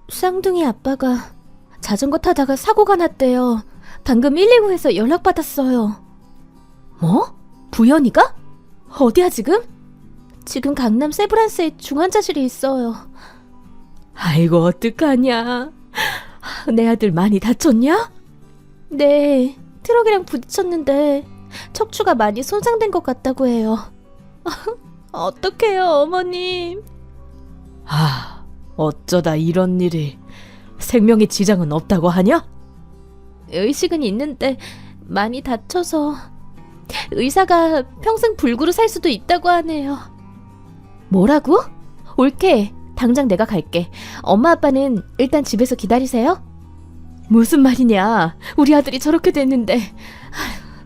쌍둥이 아빠가 자전거 타다가 사고가 났대요. 방금 119에서 연락받았어요. 뭐? 부연이가? 어디야 지금? 지금 강남 세브란스에 중환자실에 있어요. 아이고 어떡하냐. 내 아들 많이 다쳤냐? 네, 트럭이랑 부딪혔는데 척추가 많이 손상된 것 같다고 해요. 어떡해요 어머님. 어쩌다 이런 일이. 생명에 지장은 없다고 하냐? 의식은 있는데 많이 다쳐서 의사가 평생 불구로 살 수도 있다고 하네요. 뭐라고? 올케, 당장 내가 갈게. 엄마 아빠는 일단 집에서 기다리세요. 무슨 말이냐. 우리 아들이 저렇게 됐는데.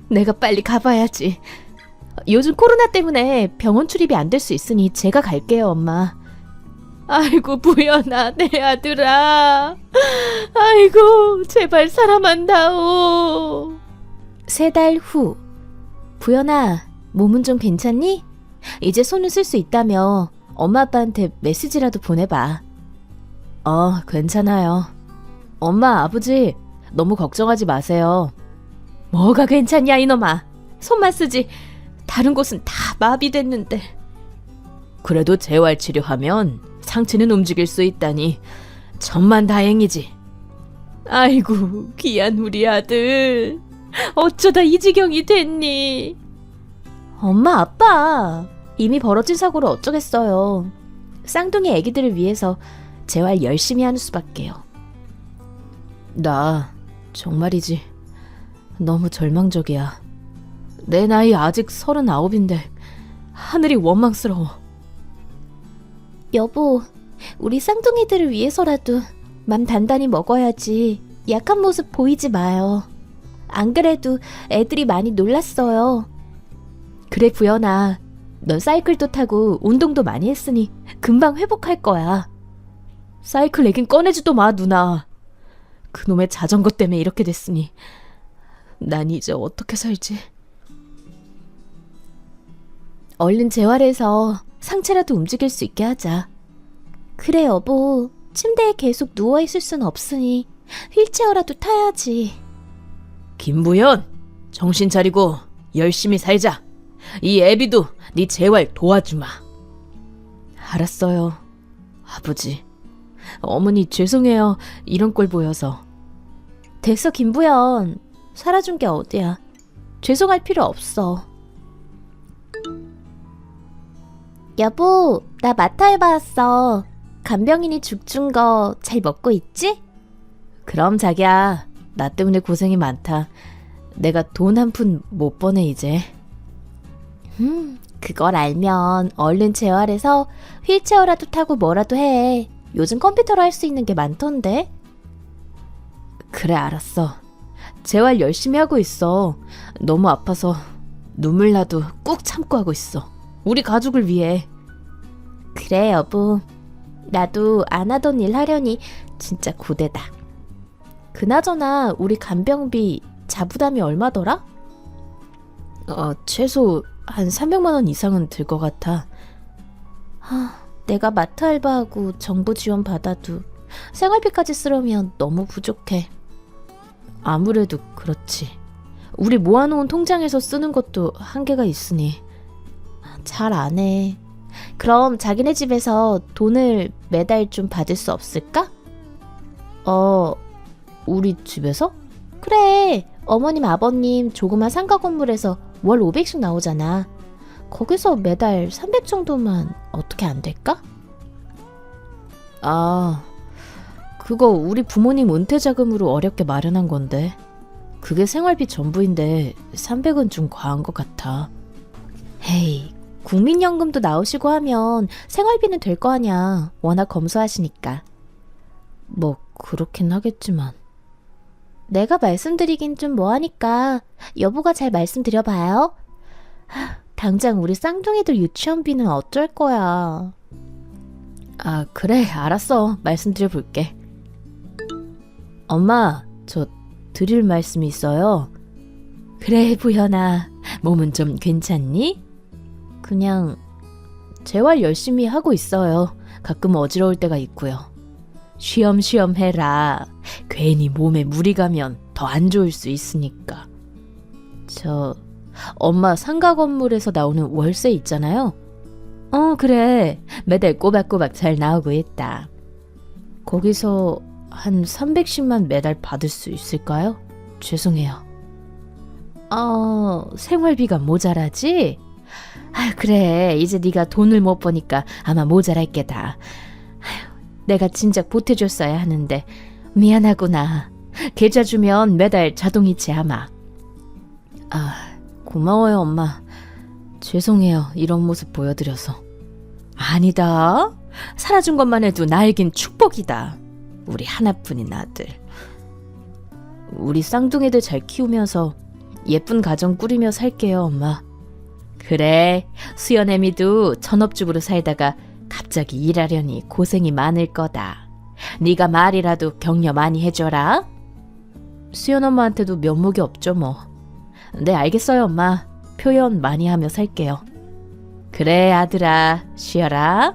내가 빨리 가봐야지. 요즘 코로나 때문에 병원 출입이 안 될 수 있으니 제가 갈게요 엄마. 아이고 부연아 내 아들아. 아이고 제발 살아만다오. 3달 후. 부연아 몸은 좀 괜찮니? 이제 손을 쓸 수 있다며 엄마 아빠한테 메시지라도 보내봐. 괜찮아요. 엄마 아버지 너무 걱정하지 마세요. 뭐가 괜찮냐 이놈아. 손만 쓰지 다른 곳은 다 마비됐는데. 그래도 재활치료하면 상체는 움직일 수 있다니 천만 다행이지. 아이고 귀한 우리 아들. 어쩌다 이 지경이 됐니. 엄마 아빠 이미 벌어진 사고를 어쩌겠어요. 쌍둥이 애기들을 위해서 재활 열심히 하는 수밖에요. 나 정말이지 너무 절망적이야. 내 나이 아직 39인데 하늘이 원망스러워. 여보, 우리 쌍둥이들을 위해서라도 맘 단단히 먹어야지. 약한 모습 보이지 마요. 안 그래도 애들이 많이 놀랐어요. 그래 부연아, 넌 사이클도 타고 운동도 많이 했으니 금방 회복할 거야. 사이클 얘긴 꺼내지도 마 누나. 그놈의 자전거 때문에 이렇게 됐으니 난 이제 어떻게 살지. 얼른 재활해서 상체라도 움직일 수 있게 하자. 그래 여보, 침대에 계속 누워있을 순 없으니 휠체어라도 타야지. 김부연, 정신 차리고 열심히 살자. 이 애비도 네 재활 도와주마. 알았어요 아버지. 어머니 죄송해요 이런 꼴 보여서. 됐어 김부연, 살아준 게 어디야. 죄송할 필요 없어. 여보, 나 마타해봐 왔어. 간병인이 죽 준 거 잘 먹고 있지? 그럼 자기야, 나 때문에 고생이 많다. 내가 돈 한 푼 못 버네 이제. 그걸 알면 얼른 재활해서 휠체어라도 타고 뭐라도 해. 요즘 컴퓨터로 할 수 있는 게 많던데. 그래 알았어. 재활 열심히 하고 있어. 너무 아파서 눈물 나도 꾹 참고 하고 있어. 우리 가족을 위해. 그래 여보, 나도 안 하던 일 하려니 진짜 고되다. 그나저나 우리 간병비 자부담이 얼마더라? 최소 한 300만 원 이상은 들 것 같아. 내가 마트 알바하고 정부 지원 받아도 생활비까지 쓰려면 너무 부족해. 아무래도 그렇지. 우리 모아놓은 통장에서 쓰는 것도 한계가 있으니. 잘 안 해. 그럼 자기네 집에서 돈을 매달 좀 받을 수 없을까? 우리 집에서? 그래, 어머님 아버님 조그만 상가 건물에서 월 500씩 나오잖아. 거기서 매달 300 정도만 어떻게 안 될까? 그거 우리 부모님 은퇴 자금으로 어렵게 마련한 건데. 그게 생활비 전부인데 300은 좀 과한 것 같아. 헤이, 국민연금도 나오시고 하면 생활비는 될 거 아냐. 워낙 검소하시니까. 뭐 그렇긴 하겠지만. 내가 말씀드리긴 좀 뭐하니까 여보가 잘 말씀드려봐요. 당장 우리 쌍둥이들 유치원비는 어쩔 거야. 그래 알았어. 말씀드려볼게. 엄마, 저 드릴 말씀이 있어요. 그래 부연아, 몸은 좀 괜찮니? 그냥 재활 열심히 하고 있어요. 가끔 어지러울 때가 있고요. 쉬엄쉬엄 해라. 괜히 몸에 무리 가면 더 안 좋을 수 있으니까. 엄마 상가 건물에서 나오는 월세 있잖아요. 그래. 매달 꼬박꼬박 잘 나오고 있다. 거기서 한 310만 매달 받을 수 있을까요? 죄송해요. 생활비가 모자라지? 그래. 이제 네가 돈을 못 버니까 아마 모자랄 게다. 내가 진작 보태줬어야 하는데 미안하구나. 계좌 주면 매달 자동이체 아마. 고마워요 엄마. 죄송해요. 이런 모습 보여드려서. 아니다. 살아준 것만 해도 나에겐 축복이다. 우리 하나뿐인 아들. 우리 쌍둥이들 잘 키우면서 예쁜 가정 꾸리며 살게요 엄마. 그래. 수연애미도 전업주부로 살다가 갑자기 일하려니 고생이 많을 거다. 네가 말이라도 격려 많이 해줘라. 수연 엄마한테도 면목이 없죠 뭐. 네 알겠어요 엄마. 표현 많이 하며 살게요. 그래 아들아 쉬어라.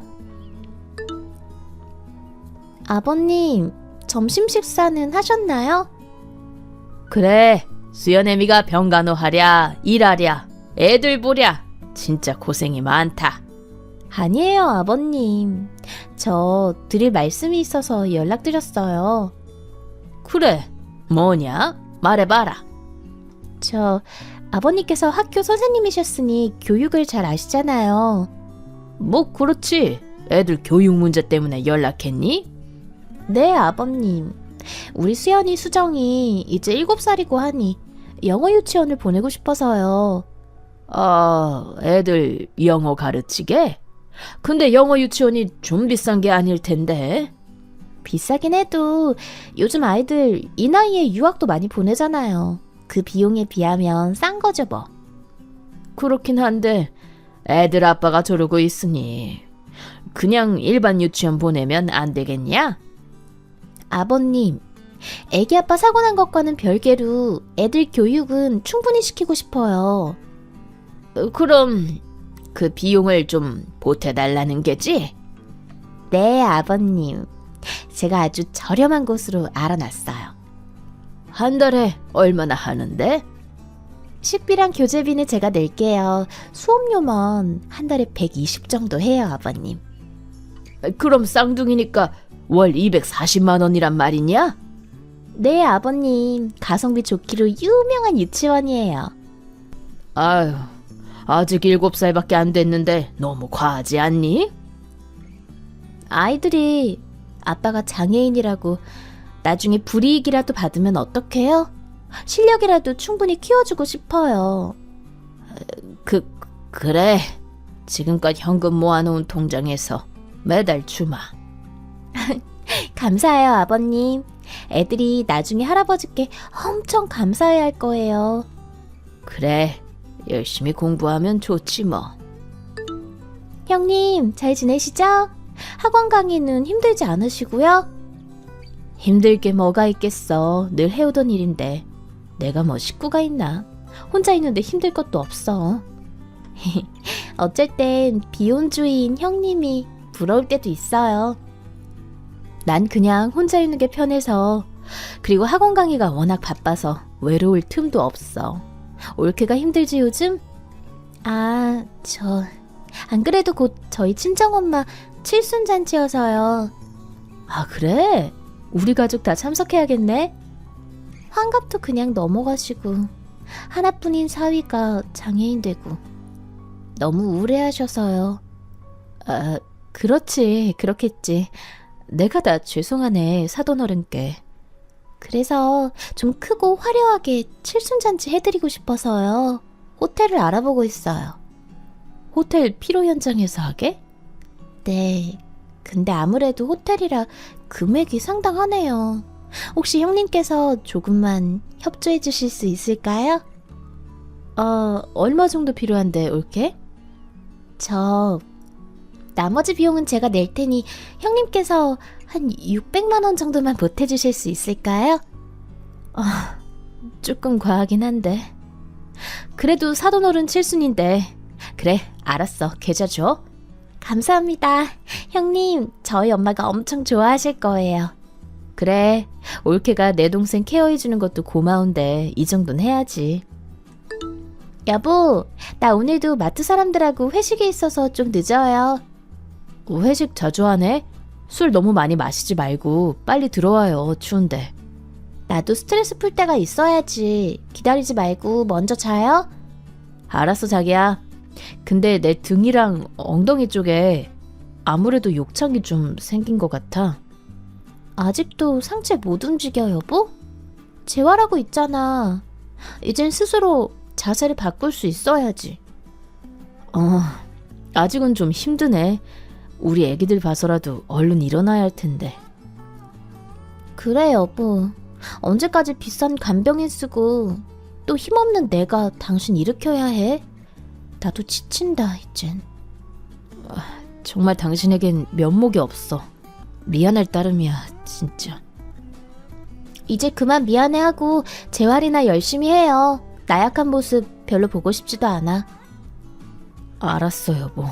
아버님, 점심 식사는 하셨나요? 그래 수연애미가 병간호하랴 일하랴 애들 보랴 진짜 고생이 많다. 아니에요, 아버님. 저 드릴 말씀이 있어서 연락드렸어요. 그래 뭐냐 말해봐라. 아버님께서 학교 선생님이셨으니 교육을 잘 아시잖아요. 뭐 그렇지. 애들 교육 문제 때문에 연락했니? 네, 아버님. 우리 수연이 수정이 이제 7살이고 하니 영어 유치원을 보내고 싶어서요. 애들 영어 가르치게? 근데 영어 유치원이 좀 비싼 게 아닐 텐데. 비싸긴 해도 요즘 아이들 이 나이에 유학도 많이 보내잖아요. 그 비용에 비하면 싼 거죠 뭐. 그렇긴 한데 애들 아빠가 저러고 있으니 그냥 일반 유치원 보내면 안 되겠냐? 아버님, 애기 아빠 사고 난 것과는 별개로 애들 교육은 충분히 시키고 싶어요. 그럼 그 비용을 좀 보태달라는 게지? 네, 아버님. 제가 아주 저렴한 곳으로 알아놨어요. 한 달에 얼마나 하는데? 식비랑 교재비는 제가 낼게요. 수업료만 한 달에 120 정도 해요, 아버님. 그럼 쌍둥이니까 월 240만 원이란 말이냐? 네, 아버님. 가성비 좋기로 유명한 유치원이에요. 아유, 아직 7살밖에 안 됐는데 너무 과하지 않니? 아이들이 아빠가 장애인이라고 나중에 불이익이라도 받으면 어떡해요? 실력이라도 충분히 키워주고 싶어요. 그래. 지금껏 현금 모아놓은 통장에서 매달 주마. 감사해요, 아버님. 애들이 나중에 할아버지께 엄청 감사해야 할 거예요. 그래. 열심히 공부하면 좋지 뭐. 형님, 잘 지내시죠? 학원 강의는 힘들지 않으시고요? 힘들 게 뭐가 있겠어. 늘 해오던 일인데. 내가 뭐 식구가 있나. 혼자 있는데 힘들 것도 없어. 어쩔 땐 비혼주의인 형님이 부러울 때도 있어요. 난 그냥 혼자 있는 게 편해서. 그리고 학원 강의가 워낙 바빠서 외로울 틈도 없어. 올케가 힘들지 요즘? 안 그래도 곧 저희 친정엄마 칠순잔치여서요. 그래? 우리 가족 다 참석해야겠네? 환갑도 그냥 넘어가시고 하나뿐인 사위가 장애인 되고 너무 우울해하셔서요. 그렇지. 그렇겠지. 내가 다 죄송하네, 사돈어른께. 그래서 좀 크고 화려하게 칠순잔치 해드리고 싶어서요. 호텔을 알아보고 있어요. 호텔 피로 현장에서 하게? 네. 근데 아무래도 호텔이라 금액이 상당하네요. 혹시 형님께서 조금만 협조해 주실 수 있을까요? 얼마 정도 필요한데, 올케? 나머지 비용은 제가 낼 테니 형님께서 한 600만 원 정도만 보태주실 수 있을까요? 조금 과하긴 한데. 그래도 사돈어른 칠순인데. 그래, 알았어. 계좌 줘. 감사합니다. 형님, 저희 엄마가 엄청 좋아하실 거예요. 그래, 올케가 내 동생 케어해주는 것도 고마운데 이 정도는 해야지. 여보, 나 오늘도 마트 사람들하고 회식이 있어서 좀 늦어요. 회식 자주 하네? 술 너무 많이 마시지 말고 빨리 들어와요, 추운데. 나도 스트레스 풀 때가 있어야지. 기다리지 말고 먼저 자요. 알았어, 자기야. 근데 내 등이랑 엉덩이 쪽에 아무래도 욕창이 좀 생긴 것 같아. 아직도 상체 못 움직여, 여보? 재활하고 있잖아. 이젠 스스로 자세를 바꿀 수 있어야지. 아직은 좀 힘드네. 우리 애기들 봐서라도 얼른 일어나야 할 텐데. 그래, 여보. 언제까지 비싼 간병인 쓰고 또 힘없는 내가 당신 일으켜야 해? 나도 지친다, 이젠. 정말 당신에겐 면목이 없어. 미안할 따름이야, 진짜. 이제 그만 미안해하고 재활이나 열심히 해요. 나약한 모습 별로 보고 싶지도 않아. 알았어, 여보.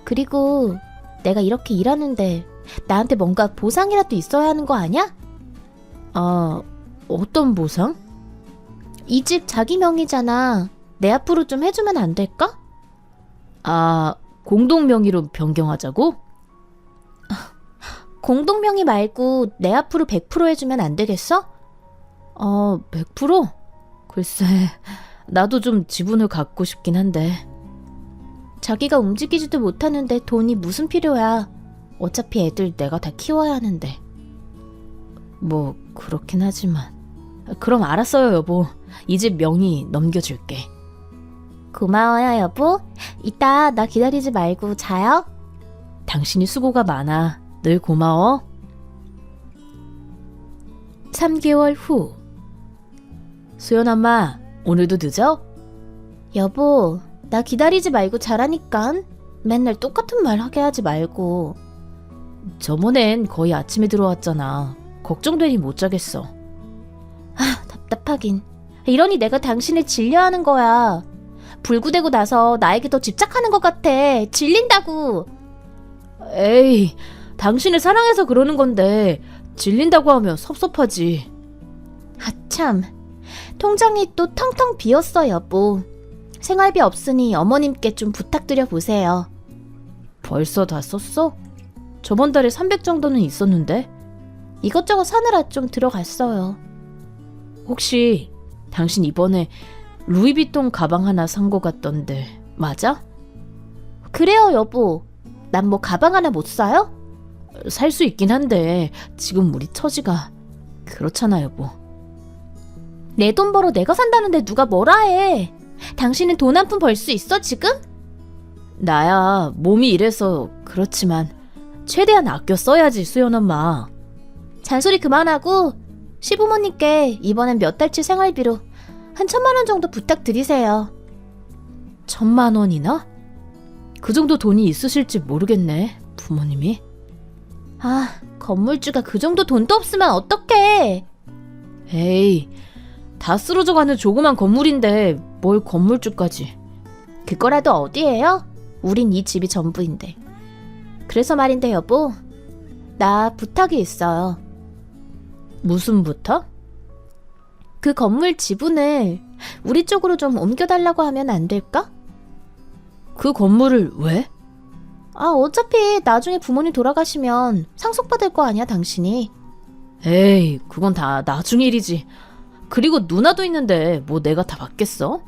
그리고 내가 이렇게 일하는데 나한테 뭔가 보상이라도 있어야 하는 거 아니야? 어떤 보상? 이 집 자기 명의잖아. 내 앞으로 좀 해주면 안 될까? 공동 명의로 변경하자고? 공동 명의 말고 내 앞으로 100% 해주면 안 되겠어? 100%? 글쎄, 나도 좀 지분을 갖고 싶긴 한데. 자기가 움직이지도 못하는데 돈이 무슨 필요야. 어차피 애들 내가 다 키워야 하는데. 뭐 그렇긴 하지만. 그럼 알았어요, 여보. 이 집 명의 넘겨줄게. 고마워요, 여보. 이따 나 기다리지 말고 자요. 당신이 수고가 많아. 늘 고마워. 3개월 후. 수연 엄마, 오늘도 늦어? 여보, 나 기다리지 말고 자라니깐. 맨날 똑같은 말 하게 하지 말고. 저번엔 거의 아침에 들어왔잖아. 걱정되니 못 자겠어. 답답하긴. 이러니 내가 당신을 질려하는 거야. 불구되고 나서 나에게 더 집착하는 것 같아. 질린다고. 에이, 당신을 사랑해서 그러는 건데 질린다고 하면 섭섭하지. 참. 통장이 또 텅텅 비었어, 여보. 생활비 없으니 어머님께 좀 부탁드려 보세요. 벌써 다 썼어? 저번 달에 300 정도는 있었는데. 이것저것 사느라 좀 들어갔어요. 혹시 당신 이번에 루이비통 가방 하나 산 거 같던데 맞아? 그래요, 여보. 난 뭐 가방 하나 못 사요? 살 수 있긴 한데 지금 우리 처지가 그렇잖아, 여보. 내 돈 벌어 내가 산다는데 누가 뭐라 해. 당신은 돈 한 푼 벌 수 있어, 지금? 나야 몸이 이래서 그렇지만 최대한 아껴 써야지, 수연 엄마. 잔소리 그만하고 시부모님께 이번엔 몇 달치 생활비로 한 1,000만 원 정도 부탁드리세요. 1,000만 원이나? 그 정도 돈이 있으실지 모르겠네, 부모님이. 건물주가 그 정도 돈도 없으면 어떡해. 에이, 다 쓰러져가는 조그만 건물인데 뭘 건물주까지. 그거라도 어디예요? 우린 이 집이 전부인데. 그래서 말인데, 여보, 나 부탁이 있어요. 무슨 부탁? 그 건물 지분을 우리 쪽으로 좀 옮겨달라고 하면 안 될까? 그 건물을 왜? 어차피 나중에 부모님 돌아가시면 상속받을 거 아니야, 당신이. 에이, 그건 다 나중 일이지. 그리고 누나도 있는데 뭐 내가 다 받겠어?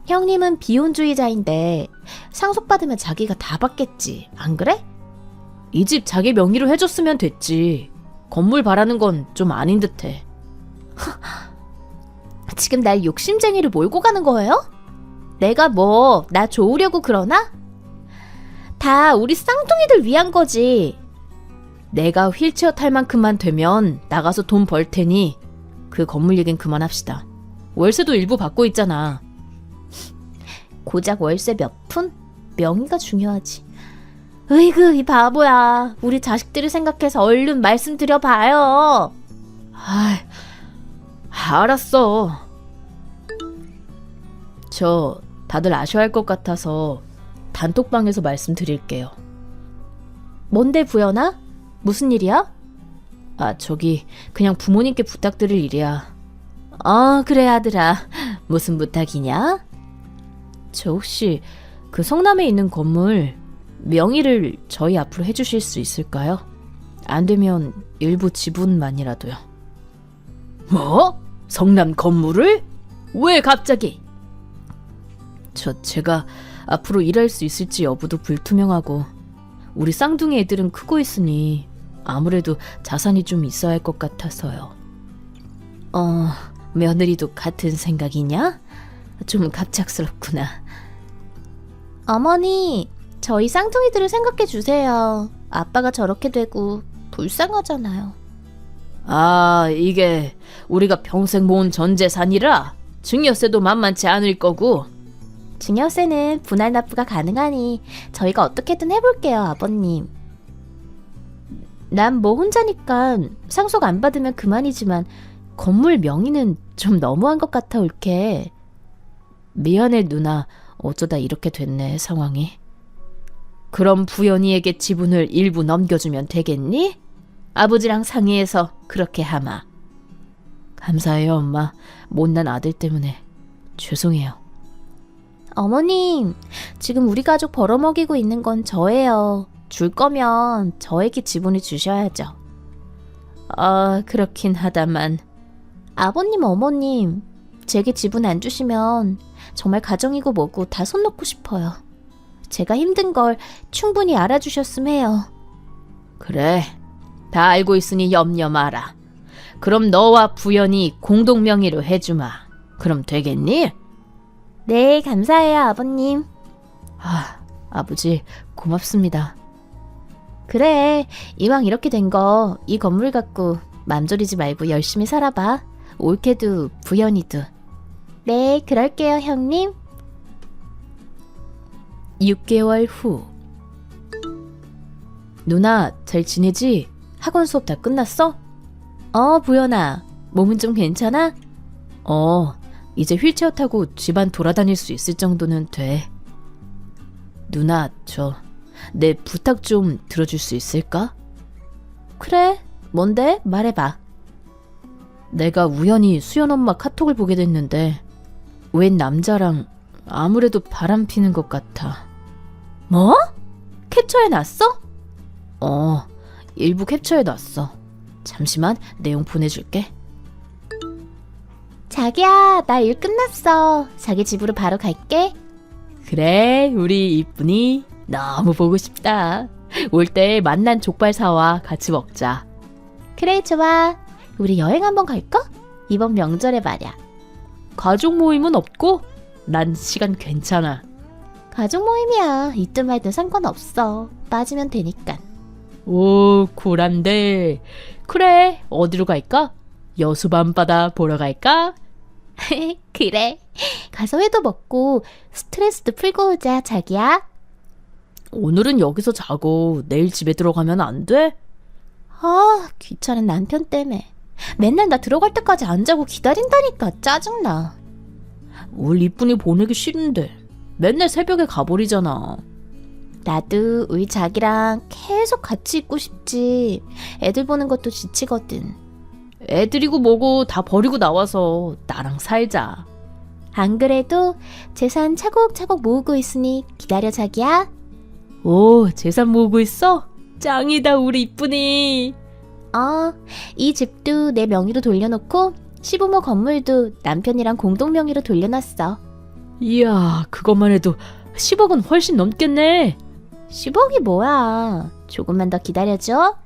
형님은 비혼주의자인데 상속받으면 자기가 다 받겠지, 안 그래? 이 집 자기 명의로 해줬으면 됐지. 건물 바라는 건 좀 아닌 듯해. 지금 날 욕심쟁이로 몰고 가는 거예요? 내가 뭐 나 좋으려고 그러나? 다 우리 쌍둥이들 위한 거지. 내가 휠체어 탈 만큼만 되면 나가서 돈 벌 테니 그 건물 얘긴 그만합시다. 월세도 일부 받고 있잖아. 고작 월세 몇 푼? 명의가 중요하지. 으이그, 이 바보야. 우리 자식들을 생각해서 얼른 말씀드려봐요. 알았어. 저 다들 아셔야 할 것 같아서 단톡방에서 말씀드릴게요. 뭔데, 부연아? 무슨 일이야? 저기 그냥 부모님께 부탁드릴 일이야. 그래 아들아. 무슨 부탁이냐? 저 혹시 그 성남에 있는 건물 명의를 저희 앞으로 해주실 수 있을까요? 안 되면 일부 지분만이라도요. 뭐? 성남 건물을? 왜 갑자기? 제가 앞으로 일할 수 있을지 여부도 불투명하고 우리 쌍둥이 애들은 크고 있으니 아무래도 자산이 좀 있어야 할 것 같아서요. 며느리도 같은 생각이냐? 좀 갑작스럽구나. 어머니, 저희 쌍둥이들을 생각해 주세요. 아빠가 저렇게 되고 불쌍하잖아요. 이게 우리가 평생 모은 전 재산이라 증여세도 만만치 않을 거고. 증여세는 분할 납부가 가능하니 저희가 어떻게든 해볼게요, 아버님. 난 뭐 혼자니까 상속 안 받으면 그만이지만 건물 명의는 좀 너무한 것 같아 올케. 미안해 누나. 어쩌다 이렇게 됐네 상황이. 그럼 부연이에게 지분을 일부 넘겨주면 되겠니? 아버지랑 상의해서 그렇게 하마. 감사해요 엄마. 못난 아들 때문에 죄송해요. 어머님, 지금 우리 가족 벌어먹이고 있는 건 저예요. 줄 거면 저에게 지분을 주셔야죠. 그렇긴 하다만. 아버님, 어머님, 제게 지분 안 주시면 정말 가정이고 뭐고 다 손 놓고 싶어요. 제가 힘든 걸 충분히 알아주셨음 해요. 그래, 다 알고 있으니 염려 마라. 그럼 너와 부연이 공동 명의로 해주마. 그럼 되겠니? 네, 감사해요, 아버님. 아버지 고맙습니다. 그래, 이왕 이렇게 된 거 이 건물 갖고 맘 졸이지 말고 열심히 살아봐. 올케도 부연이도. 네, 그럴게요, 형님. 6개월 후. 누나 잘 지내지? 학원 수업 다 끝났어? 부연아, 몸은 좀 괜찮아? 이제 휠체어 타고 집안 돌아다닐 수 있을 정도는 돼. 누나, 내 부탁 좀 들어줄 수 있을까? 그래, 뭔데? 말해봐. 내가 우연히 수연 엄마 카톡을 보게 됐는데 웬 남자랑 아무래도 바람 피는 것 같아. 뭐? 캡처해놨어? 일부 캡처해놨어. 잠시만 내용 보내줄게. 자기야, 나 일 끝났어. 자기 집으로 바로 갈게. 그래, 우리 이쁜이 너무 보고 싶다. 올 때 만난 족발 사와 같이 먹자. 그래, 좋아. 우리 여행 한번 갈까? 이번 명절에 말야. 가족 모임은 없고? 난 시간 괜찮아. 가족 모임이야. 있든 말든 상관없어. 빠지면 되니까. 오, 쿨한데. 그래, 어디로 갈까? 여수 밤바다 보러 갈까? 그래. 가서 회도 먹고 스트레스도 풀고 오자, 자기야. 오늘은 여기서 자고 내일 집에 들어가면 안 돼? 귀찮은 남편 때문에. 맨날 나 들어갈 때까지 안 자고 기다린다니까 짜증나. 올 이쁜이 보내기 싫은데 맨날 새벽에 가버리잖아. 나도 우리 자기랑 계속 같이 있고 싶지. 애들 보는 것도 지치거든. 애들이고 뭐고 다 버리고 나와서 나랑 살자. 안 그래도 재산 차곡차곡 모으고 있으니 기다려, 자기야. 오, 재산 모으고 있어? 짱이다 우리 이쁜이. 이 집도 내 명의로 돌려놓고 시부모 건물도 남편이랑 공동 명의로 돌려놨어. 이야, 그것만 해도 10억은 훨씬 넘겠네. 10억이 뭐야. 조금만 더 기다려줘.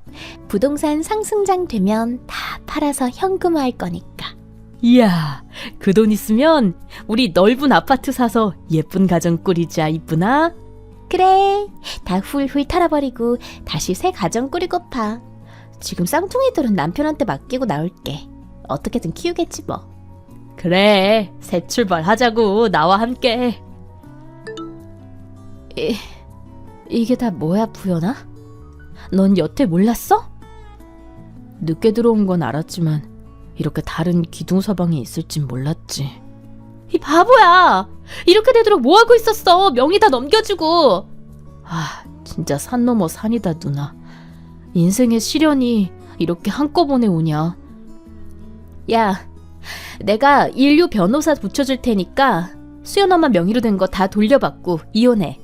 부동산 상승장 되면 다 팔아서 현금화할 거니까. 이야, 그 돈 있으면 우리 넓은 아파트 사서 예쁜 가정 꾸리자 이쁘나? 그래, 다 훌훌 털어버리고 다시 새 가정 꾸리고파. 지금 쌍둥이들은 남편한테 맡기고 나올게. 어떻게든 키우겠지 뭐. 그래, 새 출발하자고 나와 함께. 이게 다 뭐야 부연아? 넌 여태 몰랐어? 늦게 들어온 건 알았지만 이렇게 다른 기둥서방이 있을진 몰랐지. 이 바보야! 이렇게 되도록 뭐하고 있었어? 명의 다 넘겨주고. 진짜 산 넘어 산이다 누나. 인생의 시련이 이렇게 한꺼번에 오냐? 야, 내가 인류 변호사 붙여줄 테니까 수연 엄마 명의로 된 거 다 돌려받고 이혼해.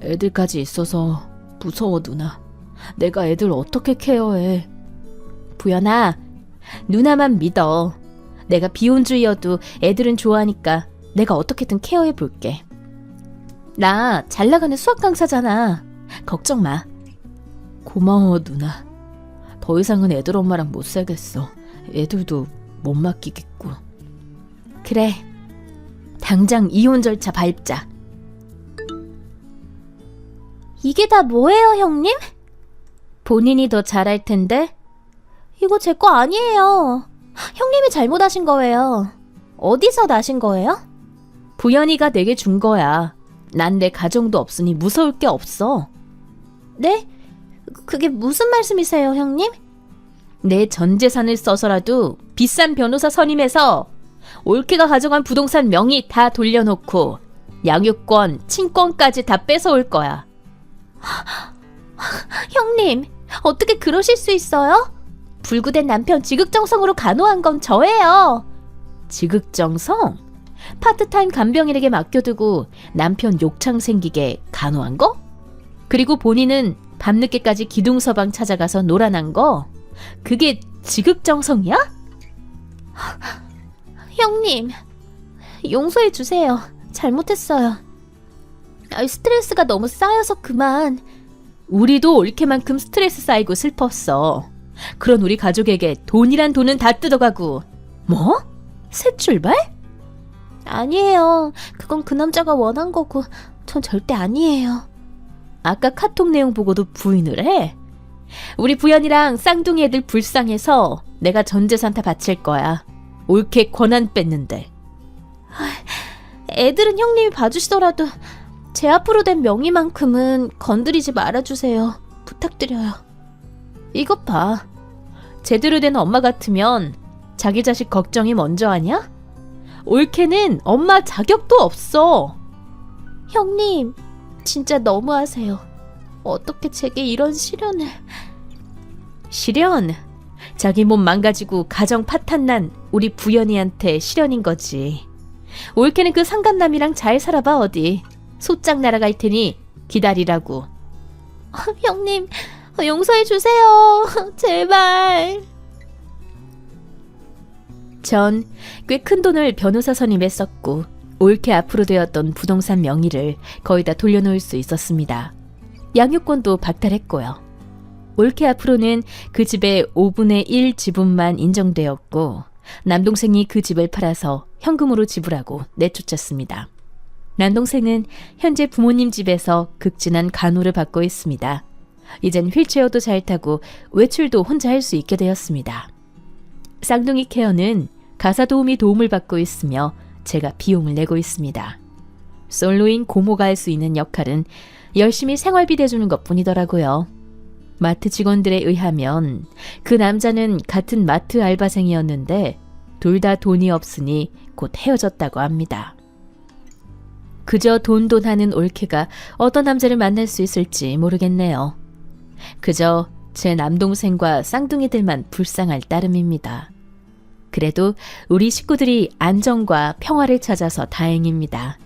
애들까지 있어서 무서워 누나. 내가 애들 어떻게 케어해? 부연아, 누나만 믿어. 내가 비혼주의여도 애들은 좋아하니까 내가 어떻게든 케어해 볼게. 나 잘 나가는 수학 강사잖아. 걱정 마. 고마워 누나. 더 이상은 애들 엄마랑 못 살겠어. 애들도 못 맡기겠고. 그래, 당장 이혼 절차 밟자. 이게 다 뭐예요, 형님? 본인이 더 잘할 텐데. 이거 제 거 아니에요. 형님이 잘못하신 거예요. 어디서 나신 거예요? 부연이가 내게 준 거야. 난 내 가정도 없으니 무서울 게 없어. 네? 그게 무슨 말씀이세요, 형님? 내 전 재산을 써서라도 비싼 변호사 선임해서 올케가 가져간 부동산 명의 다 돌려놓고 양육권, 친권까지 다 뺏어올 거야. 형님, 어떻게 그러실 수 있어요? 불구된 남편 지극정성으로 간호한 건 저예요. 지극정성? 파트타임 간병인에게 맡겨두고 남편 욕창 생기게 간호한 거? 그리고 본인은 밤늦게까지 기둥서방 찾아가서 놀아난 거? 그게 지극정성이야? 형님, 용서해 주세요. 잘못했어요. 스트레스가 너무 쌓여서 그만. 우리도 올케만큼 스트레스 쌓이고 슬펐어. 그런 우리 가족에게 돈이란 돈은 다 뜯어가고. 뭐? 새 출발? 아니에요. 그건 그 남자가 원한 거고 전 절대 아니에요. 아까 카톡 내용 보고도 부인을 해? 우리 부연이랑 쌍둥이 애들 불쌍해서 내가 전 재산 다 바칠 거야. 올케 권한 뺐는데. 애들은 형님이 봐주시더라도 제 앞으로 된 명의만큼은 건드리지 말아주세요. 부탁드려요. 이것 봐. 제대로 된 엄마 같으면 자기 자식 걱정이 먼저 하냐? 올케는 엄마 자격도 없어. 형님, 진짜 너무하세요. 어떻게 제게 이런 시련을... 시련? 자기 몸 망가지고 가정 파탄난 우리 부연이한테 시련인 거지. 올케는 그 상간남이랑 잘 살아봐 어디. 소짝 날아갈 테니 기다리라고. 형님, 용서해 주세요. 제발. 전 꽤 큰 돈을 변호사 선임에 썼고 올케 앞으로 되었던 부동산 명의를 거의 다 돌려놓을 수 있었습니다. 양육권도 박탈했고요. 올케 앞으로는 그 집의 5분의 1 지분만 인정되었고 남동생이 그 집을 팔아서 현금으로 지불하고 내쫓았습니다. 남동생은 현재 부모님 집에서 극진한 간호를 받고 있습니다. 이젠 휠체어도 잘 타고 외출도 혼자 할 수 있게 되었습니다. 쌍둥이 케어는 가사 도우미 도움을 받고 있으며 제가 비용을 내고 있습니다. 솔로인 고모가 할 수 있는 역할은 열심히 생활비 대주는 것뿐이더라고요. 마트 직원들에 의하면 그 남자는 같은 마트 알바생이었는데 둘 다 돈이 없으니 곧 헤어졌다고 합니다. 그저 돈 하는 올케가 어떤 남자를 만날 수 있을지 모르겠네요. 그저 제 남동생과 쌍둥이들만 불쌍할 따름입니다. 그래도 우리 식구들이 안정과 평화를 찾아서 다행입니다.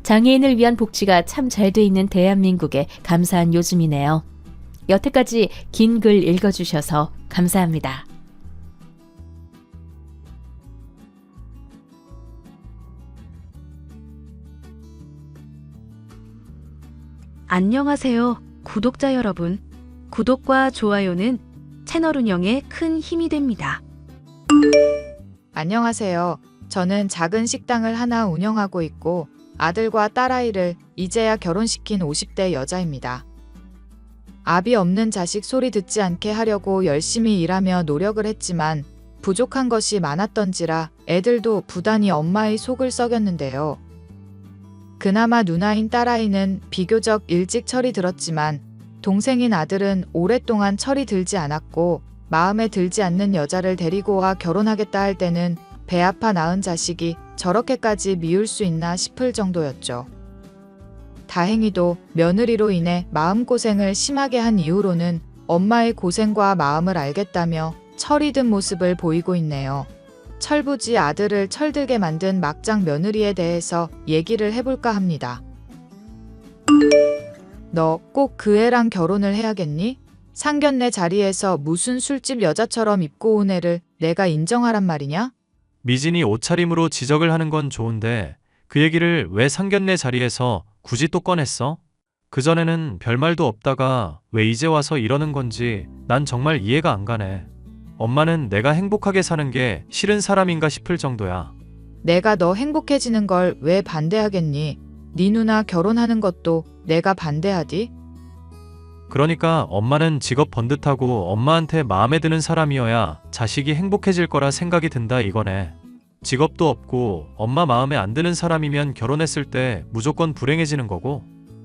장애인을 위한 복지가 참 잘 돼 있는 대한민국에 감사한 요즘이네요. 여태까지 긴 글 읽어주셔서 감사합니다. 안녕하세요, 구독자 여러분. 구독과 좋아요는 채널 운영에 큰 힘이 됩니다. 안녕하세요. 저는 작은 식당을 하나 운영하고 있고 아들과 딸아이를 이제야 결혼시킨 50대 여자입니다. 압이 없는 자식 소리 듣지 않게 하려고 열심히 일하며 노력을 했지만 부족한 것이 많았던지라 애들도 부단히 엄마의 속을 썩였는데요. 그나마 누나인 딸아이는 비교적 일찍 철이 들었지만 동생인 아들은 오랫동안 철이 들지 않았고 마음에 들지 않는 여자를 데리고 와 결혼하겠다 할 때는 배 아파 낳은 자식이 저렇게까지 미울 수 있나 싶을 정도였죠. 다행히도 며느리로 인해 마음고생을 심하게 한 이후로는 엄마의 고생과 마음을 알겠다며 철이 든 모습을 보이고 있네요. 철부지 아들을 철들게 만든 막장 며느리에 대해서 얘기를 해볼까 합니다. 너 꼭 그 애랑 결혼을 해야겠니? 상견례 자리에서 무슨 술집 여자처럼 입고 온 애를 내가 인정하란 말이냐? 미진이 옷차림으로 지적을 하는 건 좋은데 그 얘기를 왜 상견례 자리에서 굳이 또 꺼냈어? 그전에는 별말도 없다가 왜 이제 와서 이러는 건지 난 정말 이해가 안 가네. 엄마는 내가 행복하게 사는 게 싫은 사람인가 싶을 정도야. 내가 너 행복해지는 걸 왜 반대하겠니? 네 누나 결혼하는 것도 내가 반대하디? 그러니까 엄마는 직업 번듯하고 엄마한테 마음에 드는 사람이어야 자식이 행복해질 거라 생각이 든다 이거네. 직업도 없고 엄마 마음에 안 드는 사람이면 결혼했을 때 무조건 불행해지는 거고,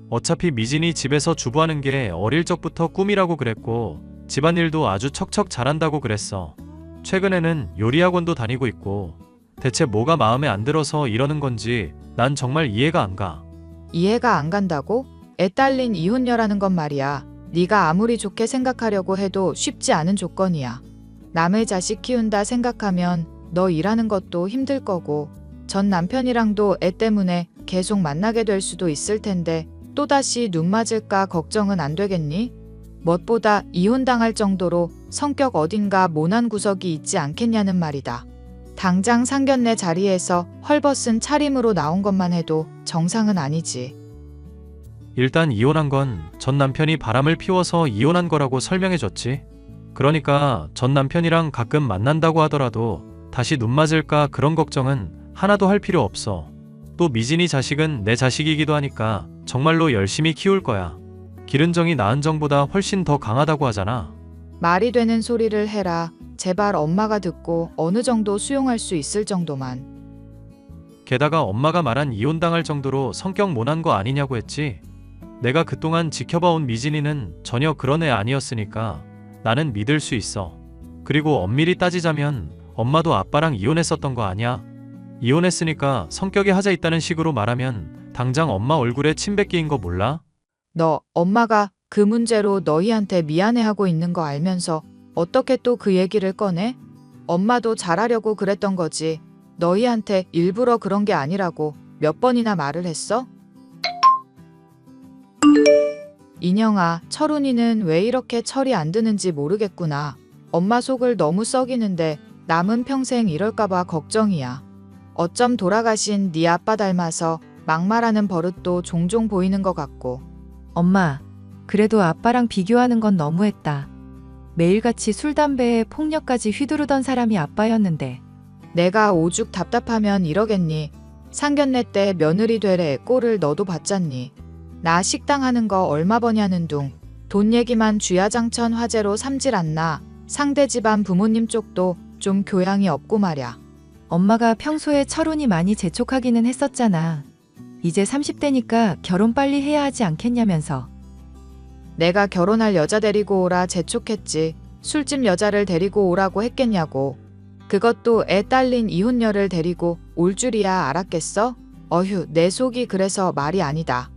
어차피 미진이 집에서 주부하는 게 어릴 적부터 꿈이라고 그랬고 집안일도 아주 척척 잘한다고 그랬어. 최근에는 요리학원도 다니고 있고 대체 뭐가 마음에 안 들어서 이러는 건지 난 정말 이해가 안 가. 이해가 안 간다고? 애 딸린 이혼녀라는 건 말이야. 네가 아무리 좋게 생각하려고 해도 쉽지 않은 조건이야. 남의 자식 키운다 생각하면 너 일하는 것도 힘들 거고 전 남편이랑도 애 때문에 계속 만나게 될 수도 있을 텐데 또다시 눈 맞을까 걱정은 안 되겠니? 무엇보다 이혼당할 정도로 성격 어딘가 모난 구석이 있지 않겠냐는 말이다. 당장 상견례 자리에서 헐벗은 차림으로 나온 것만 해도 정상은 아니지. 일단 이혼한 건 전 남편이 바람을 피워서 이혼한 거라고 설명해줬지. 그러니까 전 남편이랑 가끔 만난다고 하더라도 다시 눈 맞을까 그런 걱정은 하나도 할 필요 없어. 또 미진이 자식은 내 자식이기도 하니까 정말로 열심히 키울 거야. 기른 정이 낳은 정보다 훨씬 더 강하다고 하잖아. 말이 되는 소리를 해라. 제발 엄마가 듣고 어느 정도 수용할 수 있을 정도만. 게다가 엄마가 말한 이혼당할 정도로 성격 모난 거 아니냐고 했지. 내가 그동안 지켜봐온 미진이는 전혀 그런 애 아니었으니까 나는 믿을 수 있어. 그리고 엄밀히 따지자면 엄마도 아빠랑 이혼했었던 거 아니야? 이혼했으니까 성격에 하자 있다는 식으로 말하면 당장 엄마 얼굴에 침 뱉기인 거 몰라? 너 엄마가 그 문제로 너희한테 미안해하고 있는 거 알면서 어떻게 또 그 얘기를 꺼내? 엄마도 잘하려고 그랬던 거지. 너희한테 일부러 그런 게 아니라고 몇 번이나 말을 했어? 인영아, 철훈이는 왜 이렇게 철이 안 드는지 모르겠구나. 엄마 속을 너무 썩이는데 남은 평생 이럴까봐 걱정이야. 어쩜 돌아가신 네 아빠 닮아서 막말하는 버릇도 종종 보이는 것 같고. 엄마, 그래도 아빠랑 비교하는 건 너무했다. 매일같이 술, 담배에 폭력까지 휘두르던 사람이 아빠였는데. 내가 오죽 답답하면 이러겠니. 상견례 때 며느리 되래 꼴을 너도 봤잖니. 나 식당 하는 거 얼마 버냐는 둥. 돈 얘기만 쥐야장천 화제로 삼질 않나. 상대 집안 부모님 쪽도 좀 교양이 없고 말야. 엄마가 평소에 철훈이 많이 재촉하기는 했었잖아. 이제 30대니까 결혼 빨리 해야 하지 않겠냐면서. 내가 결혼할 여자 데리고 오라 재촉했지. 술집 여자를 데리고 오라고 했겠냐고. 그것도 애 딸린 이혼녀를 데리고 올 줄이야 알았겠어? 어휴, 내 속이 그래서 말이 아니다.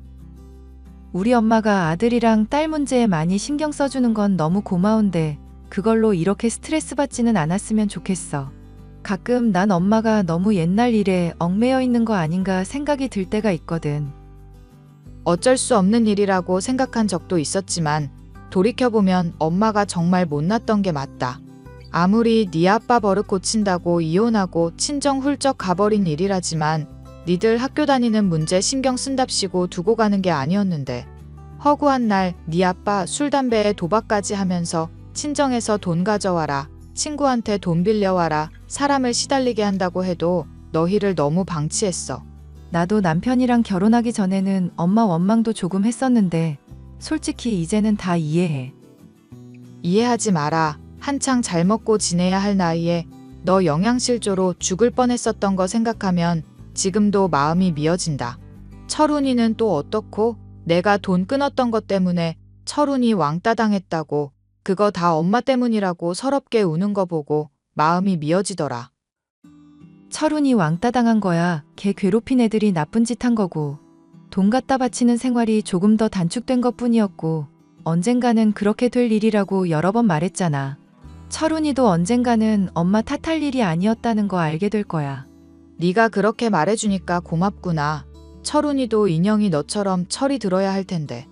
우리 엄마가 아들이랑 딸 문제에 많이 신경 써주는 건 너무 고마운데 그걸로 이렇게 스트레스 받지는 않았으면 좋겠어. 가끔 난 엄마가 너무 옛날 일에 얽매여 있는 거 아닌가 생각이 들 때가 있거든. 어쩔 수 없는 일이라고 생각한 적도 있었지만 돌이켜보면 엄마가 정말 못났던 게 맞다. 아무리 네 아빠 버릇 고친다고 이혼하고 친정 훌쩍 가버린 일이라지만 니들 학교 다니는 문제 신경 쓴답시고 두고 가는 게 아니었는데 허구한 날 네 아빠 술 담배에 도박까지 하면서 친정에서 돈 가져와라, 친구한테 돈 빌려와라, 사람을 시달리게 한다고 해도 너희를 너무 방치했어. 나도 남편이랑 결혼하기 전에는 엄마 원망도 조금 했었는데 솔직히 이제는 다 이해해. 이해하지 마라. 한창 잘 먹고 지내야 할 나이에 너 영양실조로 죽을 뻔했었던 거 생각하면 지금도 마음이 미어진다. 철훈이는 또 어떻고? 내가 돈 끊었던 것 때문에 철훈이 왕따 당했다고, 그거 다 엄마 때문이라고 서럽게 우는 거 보고 마음이 미어지더라. 철훈이 왕따 당한 거야. 걔 괴롭힌 애들이 나쁜 짓 한 거고 돈 갖다 바치는 생활이 조금 더 단축된 것뿐이었고 언젠가는 그렇게 될 일이라고 여러 번 말했잖아. 철훈이도 언젠가는 엄마 탓할 일이 아니었다는 거 알게 될 거야. 네가 그렇게 말해주니까 고맙구나. 철훈이도 인형이 너처럼 철이 들어야 할 텐데.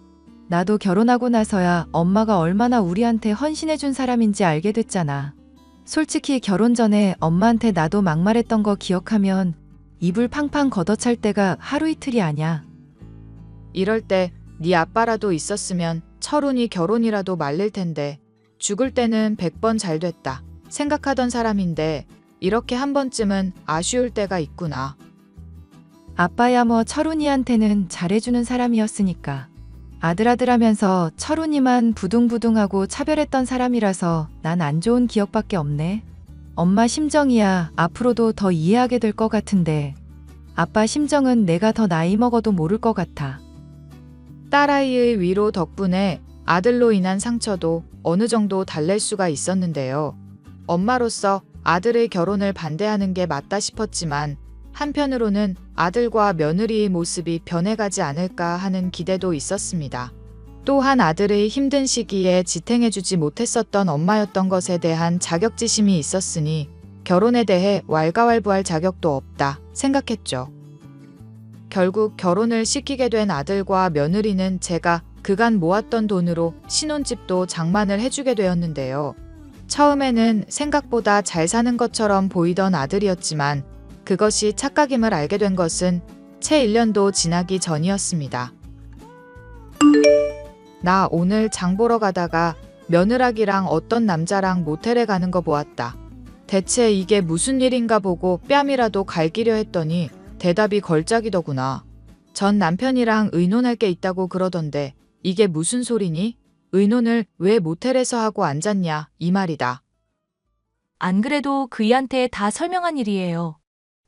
나도 결혼하고 나서야 엄마가 얼마나 우리한테 헌신해준 사람인지 알게 됐잖아. 솔직히 결혼 전에 엄마한테 나도 막말했던 거 기억하면 이불 팡팡 걷어찰 때가 하루 이틀이 아냐. 이럴 때 네 아빠라도 있었으면 철훈이 결혼이라도 말릴 텐데 죽을 때는 100번 잘 됐다 생각하던 사람인데 이렇게 한 번쯤은 아쉬울 때가 있구나. 아빠야 뭐 철훈이한테는 잘해주는 사람이었으니까. 아들아들하면서 철훈이만 부둥부둥하고 차별했던 사람이라서 난 안 좋은 기억밖에 없네. 엄마 심정이야 앞으로도 더 이해하게 될 것 같은데 아빠 심정은 내가 더 나이 먹어도 모를 것 같아. 딸아이의 위로 덕분에 아들로 인한 상처도 어느 정도 달랠 수가 있었는데요. 엄마로서 아들의 결혼을 반대하는 게 맞다 싶었지만 한편으로는 아들과 며느리의 모습이 변해가지 않을까 하는 기대도 있었습니다. 또한 아들의 힘든 시기에 지탱해주지 못했었던 엄마였던 것에 대한 자격지심이 있었으니 결혼에 대해 왈가왈부할 자격도 없다 생각했죠. 결국 결혼을 시키게 된 아들과 며느리는 제가 그간 모았던 돈으로 신혼집도 장만을 해주게 되었는데요. 처음에는 생각보다 잘 사는 것처럼 보이던 아들이었지만 그것이 착각임을 알게 된 것은 채 1년도 지나기 전이었습니다. 나 오늘 장 보러 가다가 며느라기랑 어떤 남자랑 모텔에 가는 거 보았다. 대체 이게 무슨 일인가 보고 뺨이라도 갈기려 했더니 대답이 걸작이더구나. 전 남편이랑 의논할 게 있다고 그러던데 이게 무슨 소리니? 의논을 왜 모텔에서 하고 앉았냐 이 말이다. 안 그래도 그이한테 다 설명한 일이에요.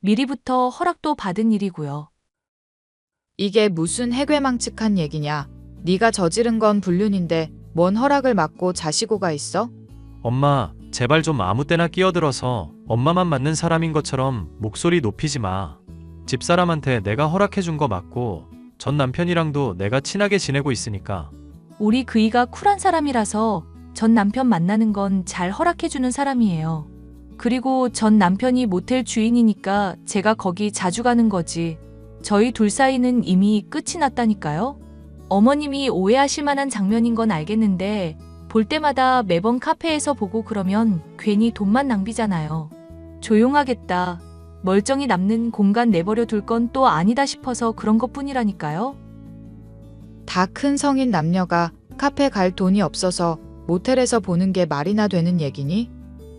미리부터 허락도 받은 일이고요. 이게 무슨 해괴망측한 얘기냐. 네가 저지른 건 불륜인데 뭔 허락을 받고 자시고가 있어? 엄마, 제발 좀 아무 때나 끼어들어서 엄마만 맞는 사람인 것처럼 목소리 높이지 마. 집사람한테 내가 허락해준 거 맞고 전 남편이랑도 내가 친하게 지내고 있으니까. 우리 그이가 쿨한 사람이라서 전 남편 만나는 건 잘 허락해주는 사람이에요. 그리고 전 남편이 모텔 주인이니까 제가 거기 자주 가는 거지. 저희 둘 사이는 이미 끝이 났다니까요. 어머님이 오해하실 만한 장면인 건 알겠는데 볼 때마다 매번 카페에서 보고 그러면 괜히 돈만 낭비잖아요. 조용하겠다. 멀쩡히 남는 공간 내버려 둘 건 또 아니다 싶어서 그런 것뿐이라니까요. 다 큰 성인 남녀가 카페 갈 돈이 없어서 모텔에서 보는 게 말이나 되는 얘기니?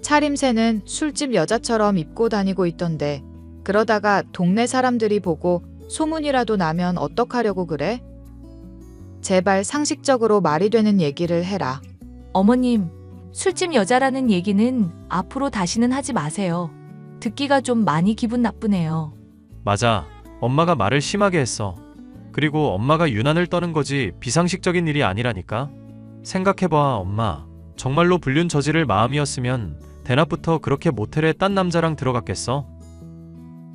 차림새는 술집 여자처럼 입고 다니고 있던데 그러다가 동네 사람들이 보고 소문이라도 나면 어떡하려고 그래? 제발 상식적으로 말이 되는 얘기를 해라. 어머님, 술집 여자라는 얘기는 앞으로 다시는 하지 마세요. 듣기가 좀 많이 기분 나쁘네요. 맞아. 엄마가 말을 심하게 했어. 그리고 엄마가 유난을 떠는 거지 비상식적인 일이 아니라니까. 생각해봐, 엄마. 정말로 불륜 저지를 마음이었으면 대낮부터 그렇게 모텔에 딴 남자랑 들어갔겠어?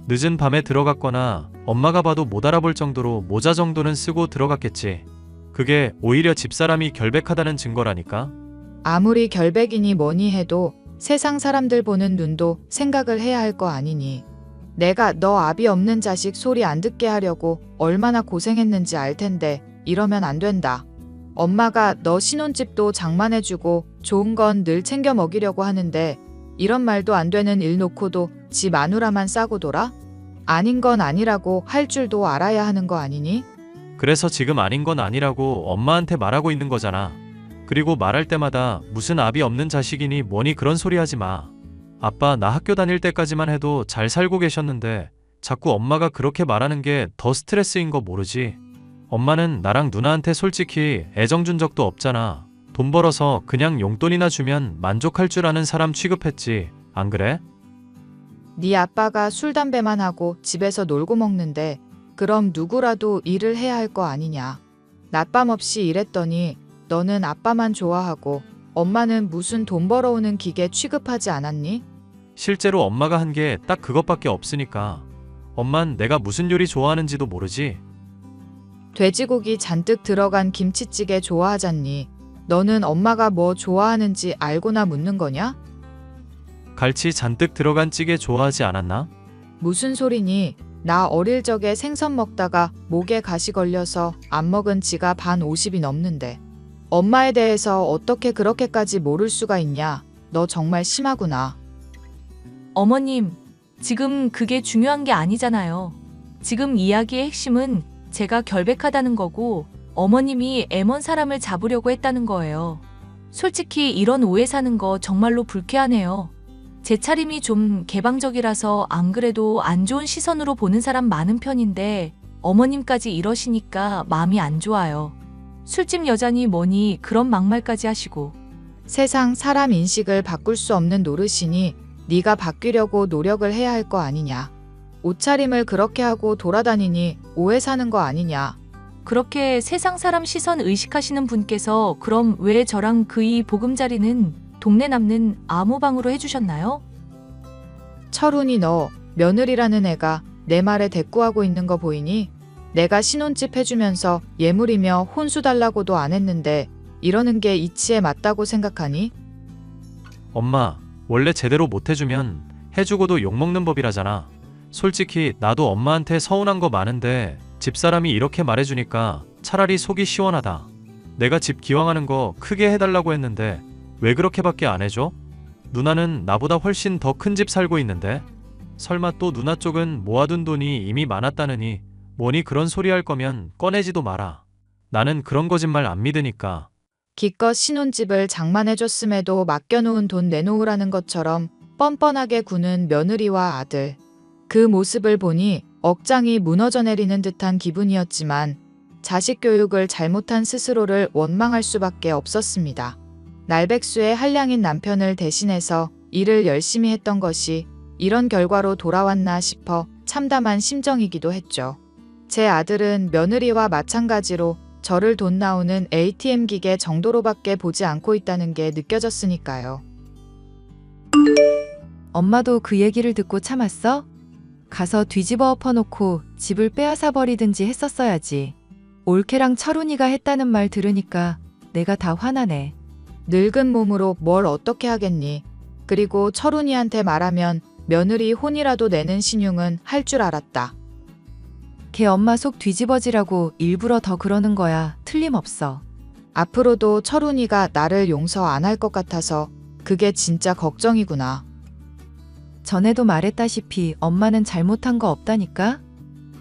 늦은 밤에 들어갔거나 엄마가 봐도 못 알아볼 정도로 모자 정도는 쓰고 들어갔겠지. 그게 오히려 집사람이 결백하다는 증거라니까. 아무리 결백이니 뭐니 해도 세상 사람들 보는 눈도 생각을 해야 할 거 아니니. 내가 너 아비 없는 자식 소리 안 듣게 하려고 얼마나 고생했는지 알 텐데 이러면 안 된다. 엄마가 너 신혼집도 장만해주고 좋은 건 늘 챙겨 먹이려고 하는데 이런 말도 안 되는 일 놓고도 지 마누라만 싸고 돌아? 아닌 건 아니라고 할 줄도 알아야 하는 거 아니니? 그래서 지금 아닌 건 아니라고 엄마한테 말하고 있는 거잖아. 그리고 말할 때마다 무슨 아비 없는 자식이니 뭐니 그런 소리 하지 마. 아빠 나 학교 다닐 때까지만 해도 잘 살고 계셨는데 자꾸 엄마가 그렇게 말하는 게 더 스트레스인 거 모르지? 엄마는 나랑 누나한테 솔직히 애정 준 적도 없잖아. 돈 벌어서 그냥 용돈이나 주면 만족할 줄 아는 사람 취급했지. 안 그래? 네 아빠가 술 담배만 하고 집에서 놀고 먹는데 그럼 누구라도 일을 해야 할 거 아니냐. 낮밤 없이 일했더니 너는 아빠만 좋아하고 엄마는 무슨 돈 벌어오는 기계 취급하지 않았니? 실제로 엄마가 한 게 딱 그것밖에 없으니까. 엄만 내가 무슨 요리 좋아하는지도 모르지? 돼지고기 잔뜩 들어간 김치찌개 좋아하잖니. 너는 엄마가 뭐 좋아하는지 알고나 묻는 거냐? 갈치 잔뜩 들어간 찌개 좋아하지 않았나? 무슨 소리니? 나 어릴 적에 생선 먹다가 목에 가시 걸려서 안 먹은 지가 반 50이 넘는데 엄마에 대해서 어떻게 그렇게까지 모를 수가 있냐? 너 정말 심하구나. 어머님, 지금 그게 중요한 게 아니잖아요. 지금 이야기의 핵심은 제가 결백하다는 거고 어머님이 애먼 사람을 잡으려고 했다는 거예요. 솔직히 이런 오해 사는 거 정말로 불쾌하네요. 제 차림이 좀 개방적이라서 안 그래도 안 좋은 시선으로 보는 사람 많은 편인데 어머님까지 이러시니까 마음이 안 좋아요. 술집 여자니 뭐니 그런 막말까지 하시고. 세상 사람 인식을 바꿀 수 없는 노릇이니 네가 바뀌려고 노력을 해야 할 거 아니냐. 옷차림을 그렇게 하고 돌아다니니 오해 사는 거 아니냐. 그렇게 세상 사람 시선 의식하시는 분께서 그럼 왜 저랑 그 이 보금자리는 동네 남는 아무방으로 해주셨나요? 철훈이 너 며느리라는 애가 내 말에 대꾸하고 있는 거 보이니? 내가 신혼집 해주면서 예물이며 혼수 달라고도 안 했는데 이러는 게 이치에 맞다고 생각하니? 엄마, 원래 제대로 못 해주면 해주고도 욕먹는 법이라잖아. 솔직히 나도 엄마한테 서운한 거 많은데 집사람이 이렇게 말해주니까 차라리 속이 시원하다. 내가 집 기왕하는 거 크게 해달라고 했는데 왜 그렇게밖에 안 해줘? 누나는 나보다 훨씬 더 큰 집 살고 있는데? 설마 또 누나 쪽은 모아둔 돈이 이미 많았다느니 뭐니 그런 소리 할 거면 꺼내지도 마라. 나는 그런 거짓말 안 믿으니까. 기껏 신혼집을 장만해줬음에도 맡겨놓은 돈 내놓으라는 것처럼 뻔뻔하게 구는 며느리와 아들. 그 모습을 보니 억장이 무너져 내리는 듯한 기분이었지만 자식 교육을 잘못한 스스로를 원망할 수밖에 없었습니다. 날백수의 한량인 남편을 대신해서 일을 열심히 했던 것이 이런 결과로 돌아왔나 싶어 참담한 심정이기도 했죠. 제 아들은 며느리와 마찬가지로 저를 돈 나오는 ATM 기계 정도로밖에 보지 않고 있다는 게 느껴졌으니까요. 엄마도 그 얘기를 듣고 참았어? 가서 뒤집어 엎어놓고 집을 빼앗아 버리든지 했었어야지. 올케랑 철훈이가 했다는 말 들으니까 내가 다 화나네. 늙은 몸으로 뭘 어떻게 하겠니. 그리고 철훈이한테 말하면 며느리 혼이라도 내는 신용은 할 줄 알았다. 걔 엄마 속 뒤집어지라고 일부러 더 그러는 거야. 틀림없어. 앞으로도 철훈이가 나를 용서 안 할 것 같아서 그게 진짜 걱정이구나. 전에도 말했다시피 엄마는 잘못한 거 없다니까?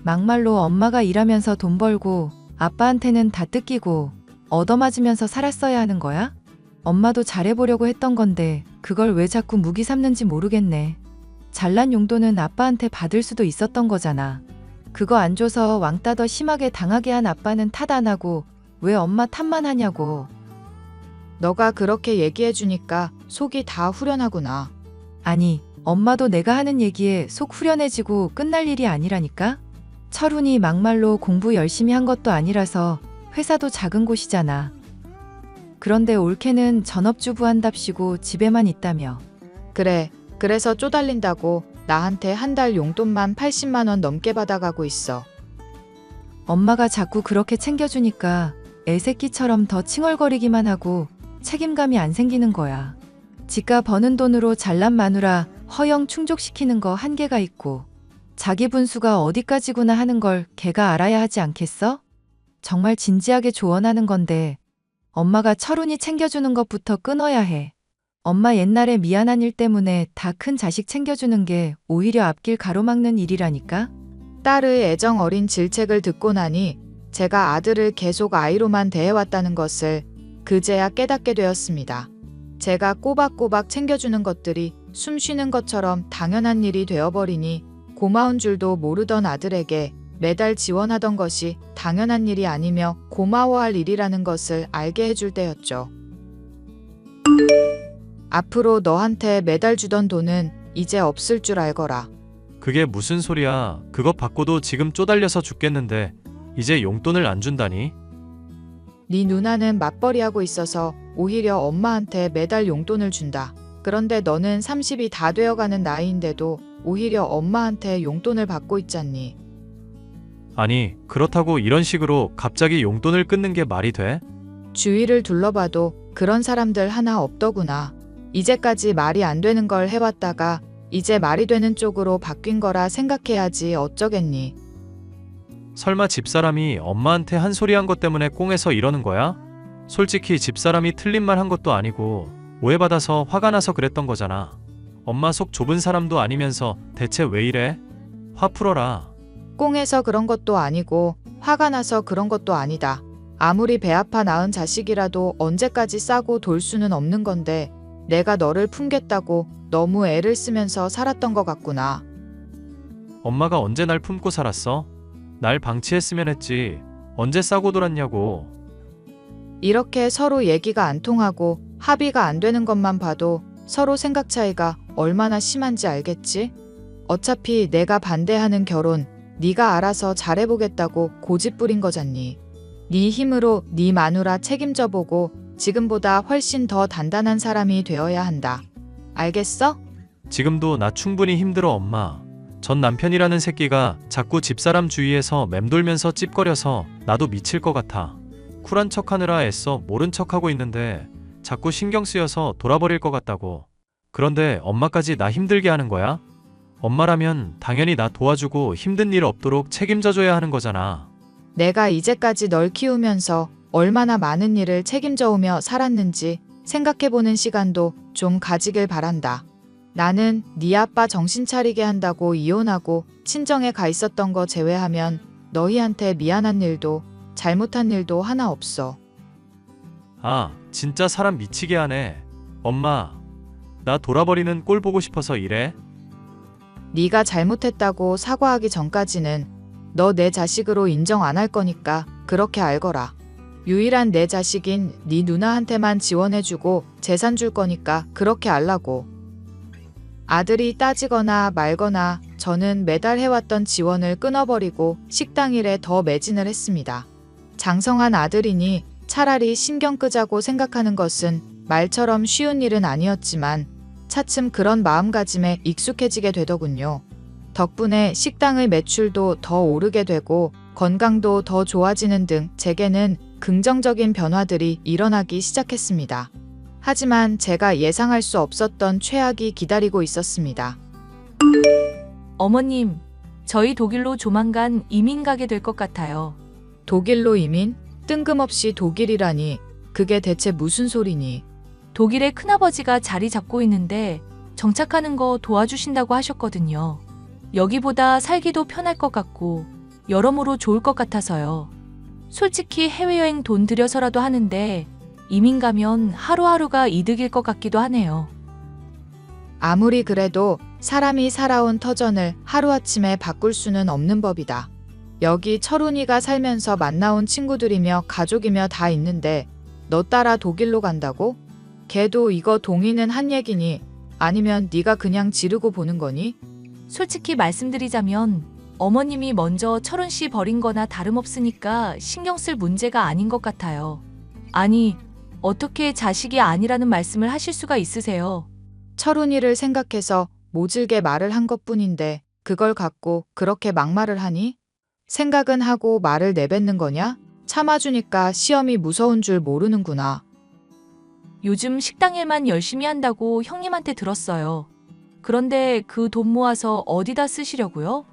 막말로 엄마가 일하면서 돈 벌고 아빠한테는 다 뜯기고 얻어맞으면서 살았어야 하는 거야? 엄마도 잘해보려고 했던 건데 그걸 왜 자꾸 무기 삼는지 모르겠네. 잘난 용돈은 아빠한테 받을 수도 있었던 거잖아. 그거 안 줘서 왕따 더 심하게 당하게 한 아빠는 탓 안 하고 왜 엄마 탓만 하냐고. 너가 그렇게 얘기해주니까 속이 다 후련하구나. 아니, 엄마도 내가 하는 얘기에 속 후련해지고 끝날 일이 아니라니까? 철훈이 막말로 공부 열심히 한 것도 아니라서 회사도 작은 곳이잖아. 그런데 올케는 전업주부 한답시고 집에만 있다며. 그래, 그래서 쪼달린다고 나한테 한 달 용돈만 80만 원 넘게 받아가고 있어. 엄마가 자꾸 그렇게 챙겨주니까 애새끼처럼 더 칭얼거리기만 하고 책임감이 안 생기는 거야. 지가 버는 돈으로 잘난 마누라 허영 충족시키는 거 한계가 있고 자기 분수가 어디까지구나 하는 걸 걔가 알아야 하지 않겠어? 정말 진지하게 조언하는 건데 엄마가 철훈이 챙겨주는 것부터 끊어야 해. 엄마 옛날에 미안한 일 때문에 다 큰 자식 챙겨주는 게 오히려 앞길 가로막는 일이라니까? 딸의 애정 어린 질책을 듣고 나니 제가 아들을 계속 아이로만 대해왔다는 것을 그제야 깨닫게 되었습니다. 제가 꼬박꼬박 챙겨주는 것들이 숨 쉬는 것처럼 당연한 일이 되어버리니 고마운 줄도 모르던 아들에게 매달 지원하던 것이 당연한 일이 아니며 고마워할 일이라는 것을 알게 해줄 때였죠. 앞으로 너한테 매달 주던 돈은 이제 없을 줄 알거라. 그게 무슨 소리야. 그거 받고도 지금 쪼달려서 죽겠는데 이제 용돈을 안 준다니? 네 누나는 맞벌이하고 있어서 오히려 엄마한테 매달 용돈을 준다. 그런데 너는 30이 다 되어가는 나이인데도 오히려 엄마한테 용돈을 받고 있잖니. 아니, 그렇다고 이런 식으로 갑자기 용돈을 끊는 게 말이 돼? 주위를 둘러봐도 그런 사람들 하나 없더구나. 이제까지 말이 안 되는 걸 해왔다가 이제 말이 되는 쪽으로 바뀐 거라 생각해야지 어쩌겠니. 설마 집사람이 엄마한테 한 소리 한 것 때문에 꽁해서 이러는 거야? 솔직히 집사람이 틀린 말 한 것도 아니고 오해받아서 화가 나서 그랬던 거잖아. 엄마 속 좁은 사람도 아니면서 대체 왜 이래? 화 풀어라. 꽁해서 그런 것도 아니고 화가 나서 그런 것도 아니다. 아무리 배 아파 낳은 자식이라도 언제까지 싸고 돌 수는 없는 건데 내가 너를 품겠다고 너무 애를 쓰면서 살았던 것 같구나. 엄마가 언제 날 품고 살았어? 날 방치했으면 했지. 언제 싸고 돌았냐고. 이렇게 서로 얘기가 안 통하고 합의가 안 되는 것만 봐도 서로 생각 차이가 얼마나 심한지 알겠지? 어차피 내가 반대하는 결혼 네가 알아서 잘해보겠다고 고집 부린 거잖니. 네 힘으로 네 마누라 책임져 보고 지금보다 훨씬 더 단단한 사람이 되어야 한다. 알겠어? 지금도 나 충분히 힘들어 엄마. 전 남편이라는 새끼가 자꾸 집사람 주위에서 맴돌면서 찝거려서 나도 미칠 것 같아. 쿨한 척하느라 애써 모른 척하고 있는데 자꾸 신경 쓰여서 돌아버릴 것 같다고. 그런데 엄마까지 나 힘들게 하는 거야? 엄마라면 당연히 나 도와주고 힘든 일 없도록 책임져줘야 하는 거잖아. 내가 이제까지 널 키우면서 얼마나 많은 일을 책임져 오며 살았는지 생각해보는 시간도 좀 가지길 바란다. 나는 네 아빠 정신 차리게 한다고 이혼하고 친정에 가 있었던 거 제외하면 너희한테 미안한 일도 잘못한 일도 하나 없어. 아, 진짜 사람 미치게 하네. 엄마, 나 돌아버리는 꼴 보고 싶어서 이래? 네가 잘못했다고 사과하기 전까지는 너 내 자식으로 인정 안 할 거니까 그렇게 알거라. 유일한 내 자식인 네 누나한테만 지원해주고 재산 줄 거니까 그렇게 알라고. 아들이 따지거나 말거나 저는 매달 해왔던 지원을 끊어버리고 식당 일에 더 매진을 했습니다. 장성한 아들이니 차라리 신경 끄자고 생각하는 것은 말처럼 쉬운 일은 아니었지만 차츰 그런 마음가짐에 익숙해지게 되더군요. 덕분에 식당의 매출도 더 오르게 되고 건강도 더 좋아지는 등 제게는 긍정적인 변화들이 일어나기 시작했습니다. 하지만 제가 예상할 수 없었던 최악이 기다리고 있었습니다. 어머님, 저희 독일로 조만간 이민 가게 될 것 같아요. 독일로 이민? 뜬금없이 독일이라니 그게 대체 무슨 소리니? 독일에 큰아버지가 자리 잡고 있는데 정착하는 거 도와주신다고 하셨거든요. 여기보다 살기도 편할 것 같고 여러모로 좋을 것 같아서요. 솔직히 해외여행 돈 들여서라도 하는데 이민 가면 하루하루가 이득일 것 같기도 하네요. 아무리 그래도 사람이 살아온 터전을 하루아침에 바꿀 수는 없는 법이다. 여기 철훈이가 살면서 만나온 친구들이며 가족이며 다 있는데 너 따라 독일로 간다고? 걔도 이거 동의는 한 얘기니? 아니면 네가 그냥 지르고 보는 거니? 솔직히 말씀드리자면 어머님이 먼저 철훈 씨 버린 거나 다름없으니까 신경 쓸 문제가 아닌 것 같아요. 아니, 어떻게 자식이 아니라는 말씀을 하실 수가 있으세요? 철훈이를 생각해서 모질게 말을 한 것뿐인데 그걸 갖고 그렇게 막말을 하니? 생각은 하고 말을 내뱉는 거냐? 참아주니까 시험이 무서운 줄 모르는구나. 요즘 식당 일만 열심히 한다고 형님한테 들었어요. 그런데 그 돈 모아서 어디다 쓰시려고요?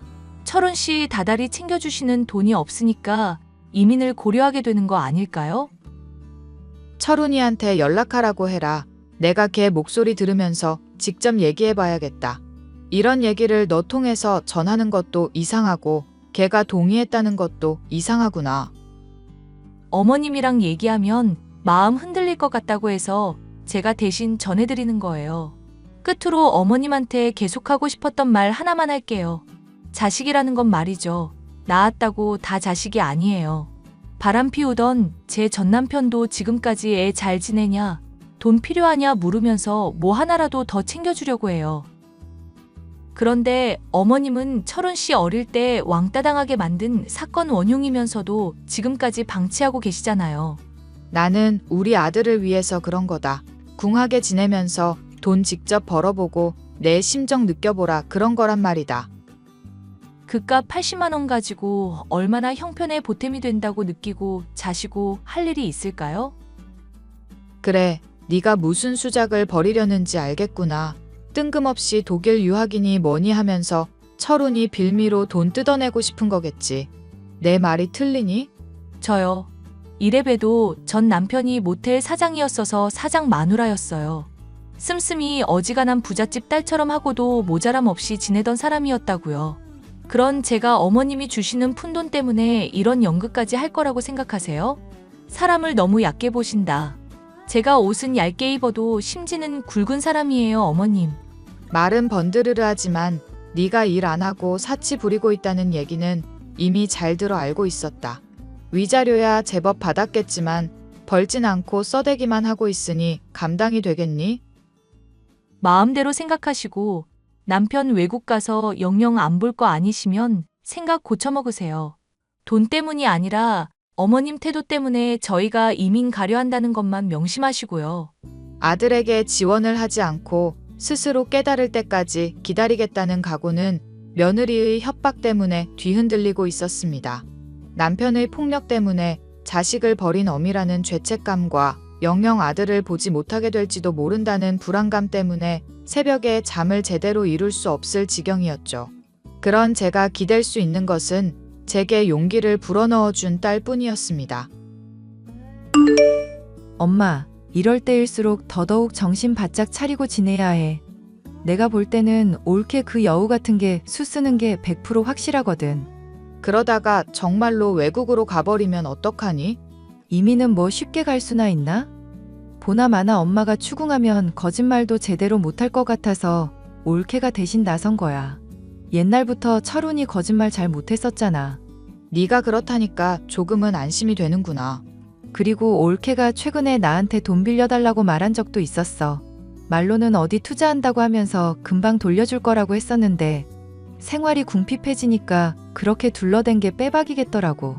철훈 씨 다달이 챙겨주시는 돈이 없으니까 이민을 고려하게 되는 거 아닐까요? 철훈이한테 연락하라고 해라. 내가 걔 목소리 들으면서 직접 얘기해봐야겠다. 이런 얘기를 너 통해서 전하는 것도 이상하고 걔가 동의했다는 것도 이상하구나. 어머님이랑 얘기하면 마음 흔들릴 것 같다고 해서 제가 대신 전해드리는 거예요. 끝으로 어머님한테 계속하고 싶었던 말 하나만 할게요. 자식이라는 건 말이죠. 낳았다고 다 자식이 아니에요. 바람 피우던 제 전남편도 지금까지 애 잘 지내냐, 돈 필요하냐 물으면서 뭐 하나라도 더 챙겨주려고 해요. 그런데 어머님은 철훈 씨 어릴 때 왕따 당하게 만든 사건 원흉이면서도 지금까지 방치하고 계시잖아요. 나는 우리 아들을 위해서 그런 거다. 궁하게 지내면서 돈 직접 벌어보고 내 심정 느껴보라 그런 거란 말이다. 그깟 80만 원 가지고 얼마나 형편에 보탬이 된다고 느끼고 자시고 할 일이 있을까요? 그래, 네가 무슨 수작을 벌이려는지 알겠구나. 뜬금없이 독일 유학이니 뭐니 하면서 철훈이 빌미로 돈 뜯어내고 싶은 거겠지. 내 말이 틀리니? 저요. 이래봬도 전 남편이 모텔 사장이었어서 사장 마누라였어요. 씀씀이 어지간한 부잣집 딸처럼 하고도 모자람 없이 지내던 사람이었다고요. 그런 제가 어머님이 주시는 푼돈 때문에 이런 연극까지 할 거라고 생각하세요? 사람을 너무 얕게 보신다. 제가 옷은 얇게 입어도 심지는 굵은 사람이에요, 어머님. 말은 번드르르하지만 네가 일 안 하고 사치 부리고 있다는 얘기는 이미 잘 들어 알고 있었다. 위자료야 제법 받았겠지만 벌진 않고 써대기만 하고 있으니 감당이 되겠니? 마음대로 생각하시고 남편 외국 가서 영영 안 볼 거 아니시면 생각 고쳐먹으세요. 돈 때문이 아니라 어머님 태도 때문에 저희가 이민 가려 한다는 것만 명심하시고요. 아들에게 지원을 하지 않고 스스로 깨달을 때까지 기다리겠다는 각오는 며느리의 협박 때문에 뒤흔들리고 있었습니다. 남편의 폭력 때문에 자식을 버린 어미라는 죄책감과 영영 아들을 보지 못하게 될지도 모른다는 불안감 때문에 새벽에 잠을 제대로 이룰 수 없을 지경이었죠. 그런 제가 기댈 수 있는 것은 제게 용기를 불어넣어준 딸뿐이었습니다. 엄마, 이럴 때일수록 더더욱 정신 바짝 차리고 지내야 해. 내가 볼 때는 올케 그 여우 같은 게 수 쓰는 게 100% 확실하거든. 그러다가 정말로 외국으로 가버리면 어떡하니? 이민은 뭐 쉽게 갈 수나 있나? 보나마나 엄마가 추궁하면 거짓말도 제대로 못할 것 같아서 올케가 대신 나선 거야. 옛날부터 철훈이 거짓말 잘 못했었잖아. 네가 그렇다니까 조금은 안심이 되는구나. 그리고 올케가 최근에 나한테 돈 빌려달라고 말한 적도 있었어. 말로는 어디 투자한다고 하면서 금방 돌려줄 거라고 했었는데 생활이 궁핍해지니까 그렇게 둘러댄 게 빼박이겠더라고.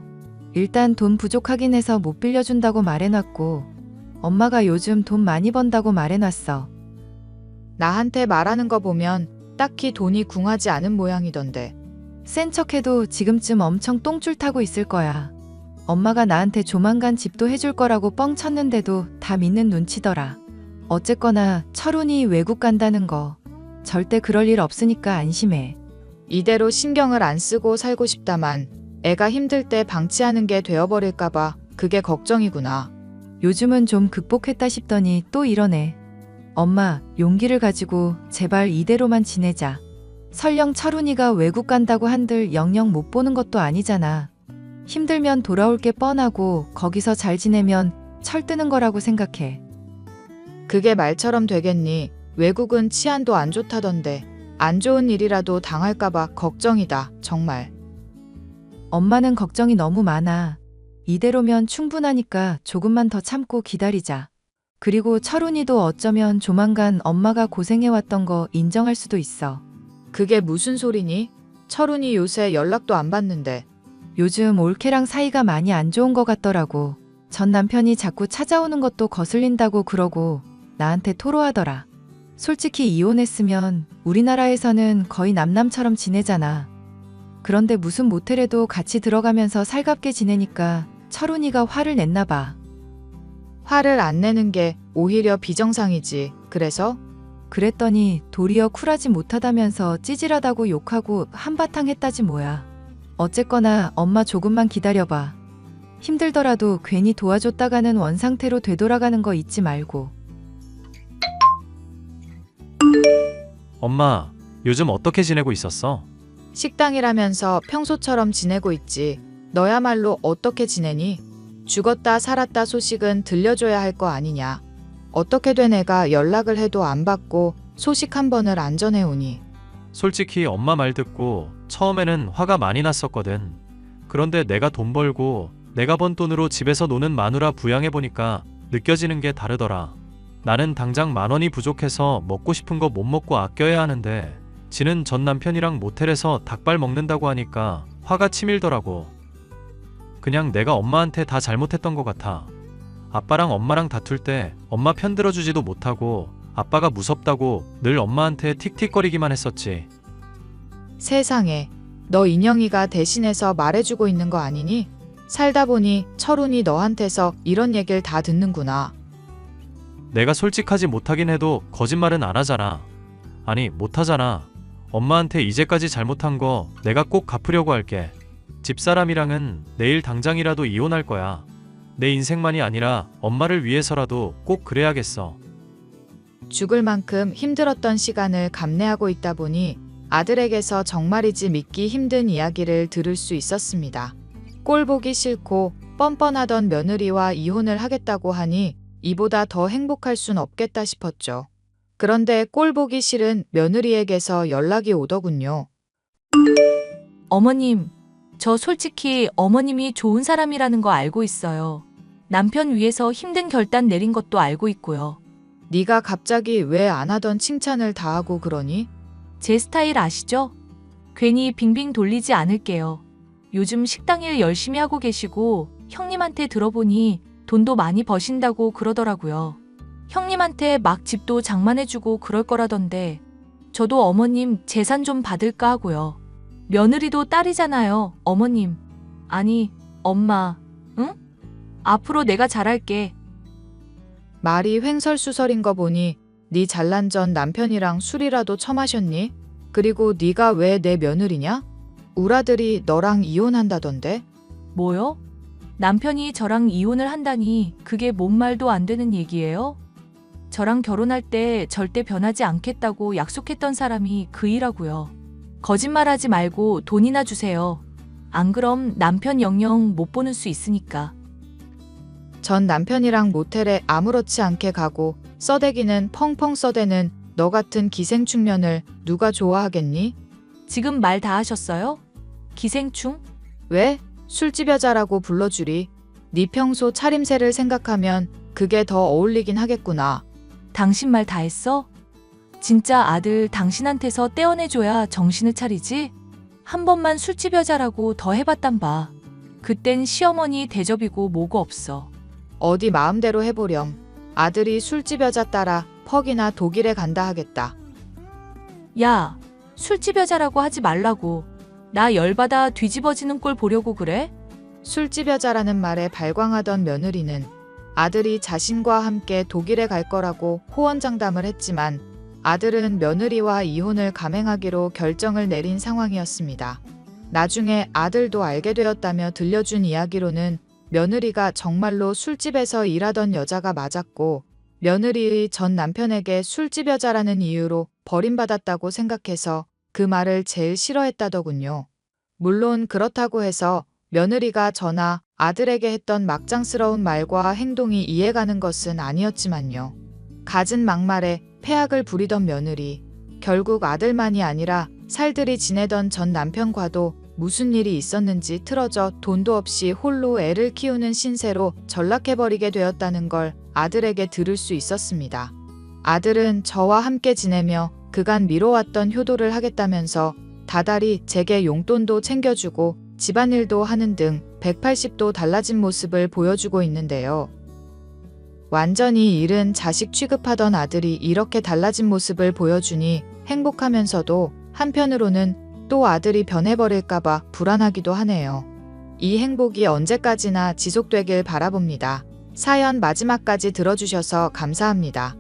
일단 돈 부족하긴 해서 못 빌려준다고 말해놨고 엄마가 요즘 돈 많이 번다고 말해놨어. 나한테 말하는 거 보면 딱히 돈이 궁하지 않은 모양이던데. 센 척해도 지금쯤 엄청 똥줄 타고 있을 거야. 엄마가 나한테 조만간 집도 해줄 거라고 뻥 쳤는데도 다 믿는 눈치더라. 어쨌거나 철훈이 외국 간다는 거 절대 그럴 일 없으니까 안심해. 이대로 신경을 안 쓰고 살고 싶다만 애가 힘들 때 방치하는 게 되어버릴까봐 그게 걱정이구나. 요즘은 좀 극복했다 싶더니 또 이러네. 엄마, 용기를 가지고 제발 이대로만 지내자. 설령 철훈이가 외국 간다고 한들 영영 못 보는 것도 아니잖아. 힘들면 돌아올 게 뻔하고 거기서 잘 지내면 철드는 거라고 생각해. 그게 말처럼 되겠니? 외국은 치안도 안 좋다던데. 안 좋은 일이라도 당할까봐 걱정이다, 정말. 엄마는 걱정이 너무 많아. 이대로면 충분하니까 조금만 더 참고 기다리자. 그리고 철훈이도 어쩌면 조만간 엄마가 고생해왔던 거 인정할 수도 있어. 그게 무슨 소리니? 철훈이 요새 연락도 안 받는데. 요즘 올케랑 사이가 많이 안 좋은 것 같더라고. 전 남편이 자꾸 찾아오는 것도 거슬린다고 그러고 나한테 토로하더라. 솔직히 이혼했으면 우리나라에서는 거의 남남처럼 지내잖아. 그런데 무슨 모텔에도 같이 들어가면서 살갑게 지내니까 철훈이가 화를 냈나 봐. 화를 안 내는 게 오히려 비정상이지. 그래서? 그랬더니 도리어 쿨하지 못하다면서 찌질하다고 욕하고 한바탕 했다지 뭐야. 어쨌거나 엄마 조금만 기다려봐. 힘들더라도 괜히 도와줬다가는 원상태로 되돌아가는 거 잊지 말고. 엄마, 요즘 어떻게 지내고 있었어? 식당이라면서 평소처럼 지내고 있지. 너야말로 어떻게 지내니? 죽었다 살았다 소식은 들려줘야 할 거 아니냐. 어떻게 된 애가 연락을 해도 안 받고 소식 한 번을 안 전해오니. 솔직히 엄마 말 듣고 처음에는 화가 많이 났었거든. 그런데 내가 돈 벌고 내가 번 돈으로 집에서 노는 마누라 부양해보니까 느껴지는 게 다르더라. 나는 당장 10,000원이 부족해서 먹고 싶은 거 못 먹고 아껴야 하는데 지는 전 남편이랑 모텔에서 닭발 먹는다고 하니까 화가 치밀더라고. 그냥 내가 엄마한테 다 잘못했던 것 같아. 아빠랑 엄마랑 다툴 때 엄마 편 들어주지도 못하고 아빠가 무섭다고 늘 엄마한테 틱틱거리기만 했었지. 세상에, 너 인영이가 대신해서 말해주고 있는 거 아니니? 살다 보니 철훈이 너한테서 이런 얘기를 다 듣는구나. 내가 솔직하지 못하긴 해도 거짓말은 안 하잖아. 아니, 못하잖아. 엄마한테 이제까지 잘못한 거 내가 꼭 갚으려고 할게. 집사람이랑은 내일 당장이라도 이혼할 거야. 내 인생만이 아니라 엄마를 위해서라도 꼭 그래야겠어. 죽을 만큼 힘들었던 시간을 감내하고 있다 보니 아들에게서 정말이지 믿기 힘든 이야기를 들을 수 있었습니다. 꼴 보기 싫고 뻔뻔하던 며느리와 이혼을 하겠다고 하니 이보다 더 행복할 순 없겠다 싶었죠. 그런데 꼴 보기 싫은 며느리에게서 연락이 오더군요. 어머님, 저 솔직히 어머님이 좋은 사람이라는 거 알고 있어요. 남편 위해서 힘든 결단 내린 것도 알고 있고요. 네가 갑자기 왜 안 하던 칭찬을 다 하고 그러니? 제 스타일 아시죠? 괜히 빙빙 돌리지 않을게요. 요즘 식당 일 열심히 하고 계시고 형님한테 들어보니 돈도 많이 버신다고 그러더라고요. 형님한테 막 집도 장만해주고 그럴 거라던데 저도 어머님 재산 좀 받을까 하고요. 며느리도 딸이잖아요, 어머님. 아니, 엄마, 응? 앞으로 내가 잘할게. 말이 횡설수설인 거 보니 네 잘난 전 남편이랑 술이라도 처마셨니? 그리고 네가 왜 내 며느리냐? 우라들이 너랑 이혼한다던데? 뭐요? 남편이 저랑 이혼을 한다니 그게 뭔 말도 안 되는 얘기예요? 저랑 결혼할 때 절대 변하지 않겠다고 약속했던 사람이 그이라고요. 거짓말하지 말고 돈이나 주세요. 안 그럼 남편 영영 못 보는 수 있으니까. 전 남편이랑 모텔에 아무렇지 않게 가고 써대기는 펑펑 써대는 너 같은 기생충년을 누가 좋아하겠니? 지금 말 다 하셨어요? 기생충? 왜? 술집 여자라고 불러주리. 네 평소 차림새를 생각하면 그게 더 어울리긴 하겠구나. 당신 말 다 했어? 진짜 아들 당신한테서 떼어내줘야 정신을 차리지? 한 번만 술집 여자라고 더 해봤단 봐. 그땐 시어머니 대접이고 뭐고 없어. 어디 마음대로 해보렴. 아들이 술집 여자 따라 퍽이나 독일에 간다 하겠다. 야, 술집 여자라고 하지 말라고. 나 열받아 뒤집어지는 꼴 보려고 그래? 술집 여자라는 말에 발광하던 며느리는 아들이 자신과 함께 독일에 갈 거라고 호언장담을 했지만 아들은 며느리와 이혼을 감행하기로 결정을 내린 상황이었습니다. 나중에 아들도 알게 되었다며 들려준 이야기로는 며느리가 정말로 술집에서 일하던 여자가 맞았고 며느리의 전 남편에게 술집 여자라는 이유로 버림받았다고 생각해서 그 말을 제일 싫어했다더군요. 물론 그렇다고 해서 며느리가 저나 아들에게 했던 막장스러운 말과 행동이 이해가는 것은 아니었지만요. 갖은 막말에 패악을 부리던 며느리, 결국 아들만이 아니라 살들이 지내던 전 남편과도 무슨 일이 있었는지 틀어져 돈도 없이 홀로 애를 키우는 신세로 전락해버리게 되었다는 걸 아들에게 들을 수 있었습니다. 아들은 저와 함께 지내며 그간 미뤄왔던 효도를 하겠다면서 다달이 제게 용돈도 챙겨주고 집안일도 하는 등 180도 달라진 모습을 보여주고 있는데요. 완전히 잃은 자식 취급하던 아들이 이렇게 달라진 모습을 보여주니 행복하면서도 한편으로는 또 아들이 변해버릴까봐 불안하기도 하네요. 이 행복이 언제까지나 지속되길 바라봅니다. 사연 마지막까지 들어주셔서 감사합니다.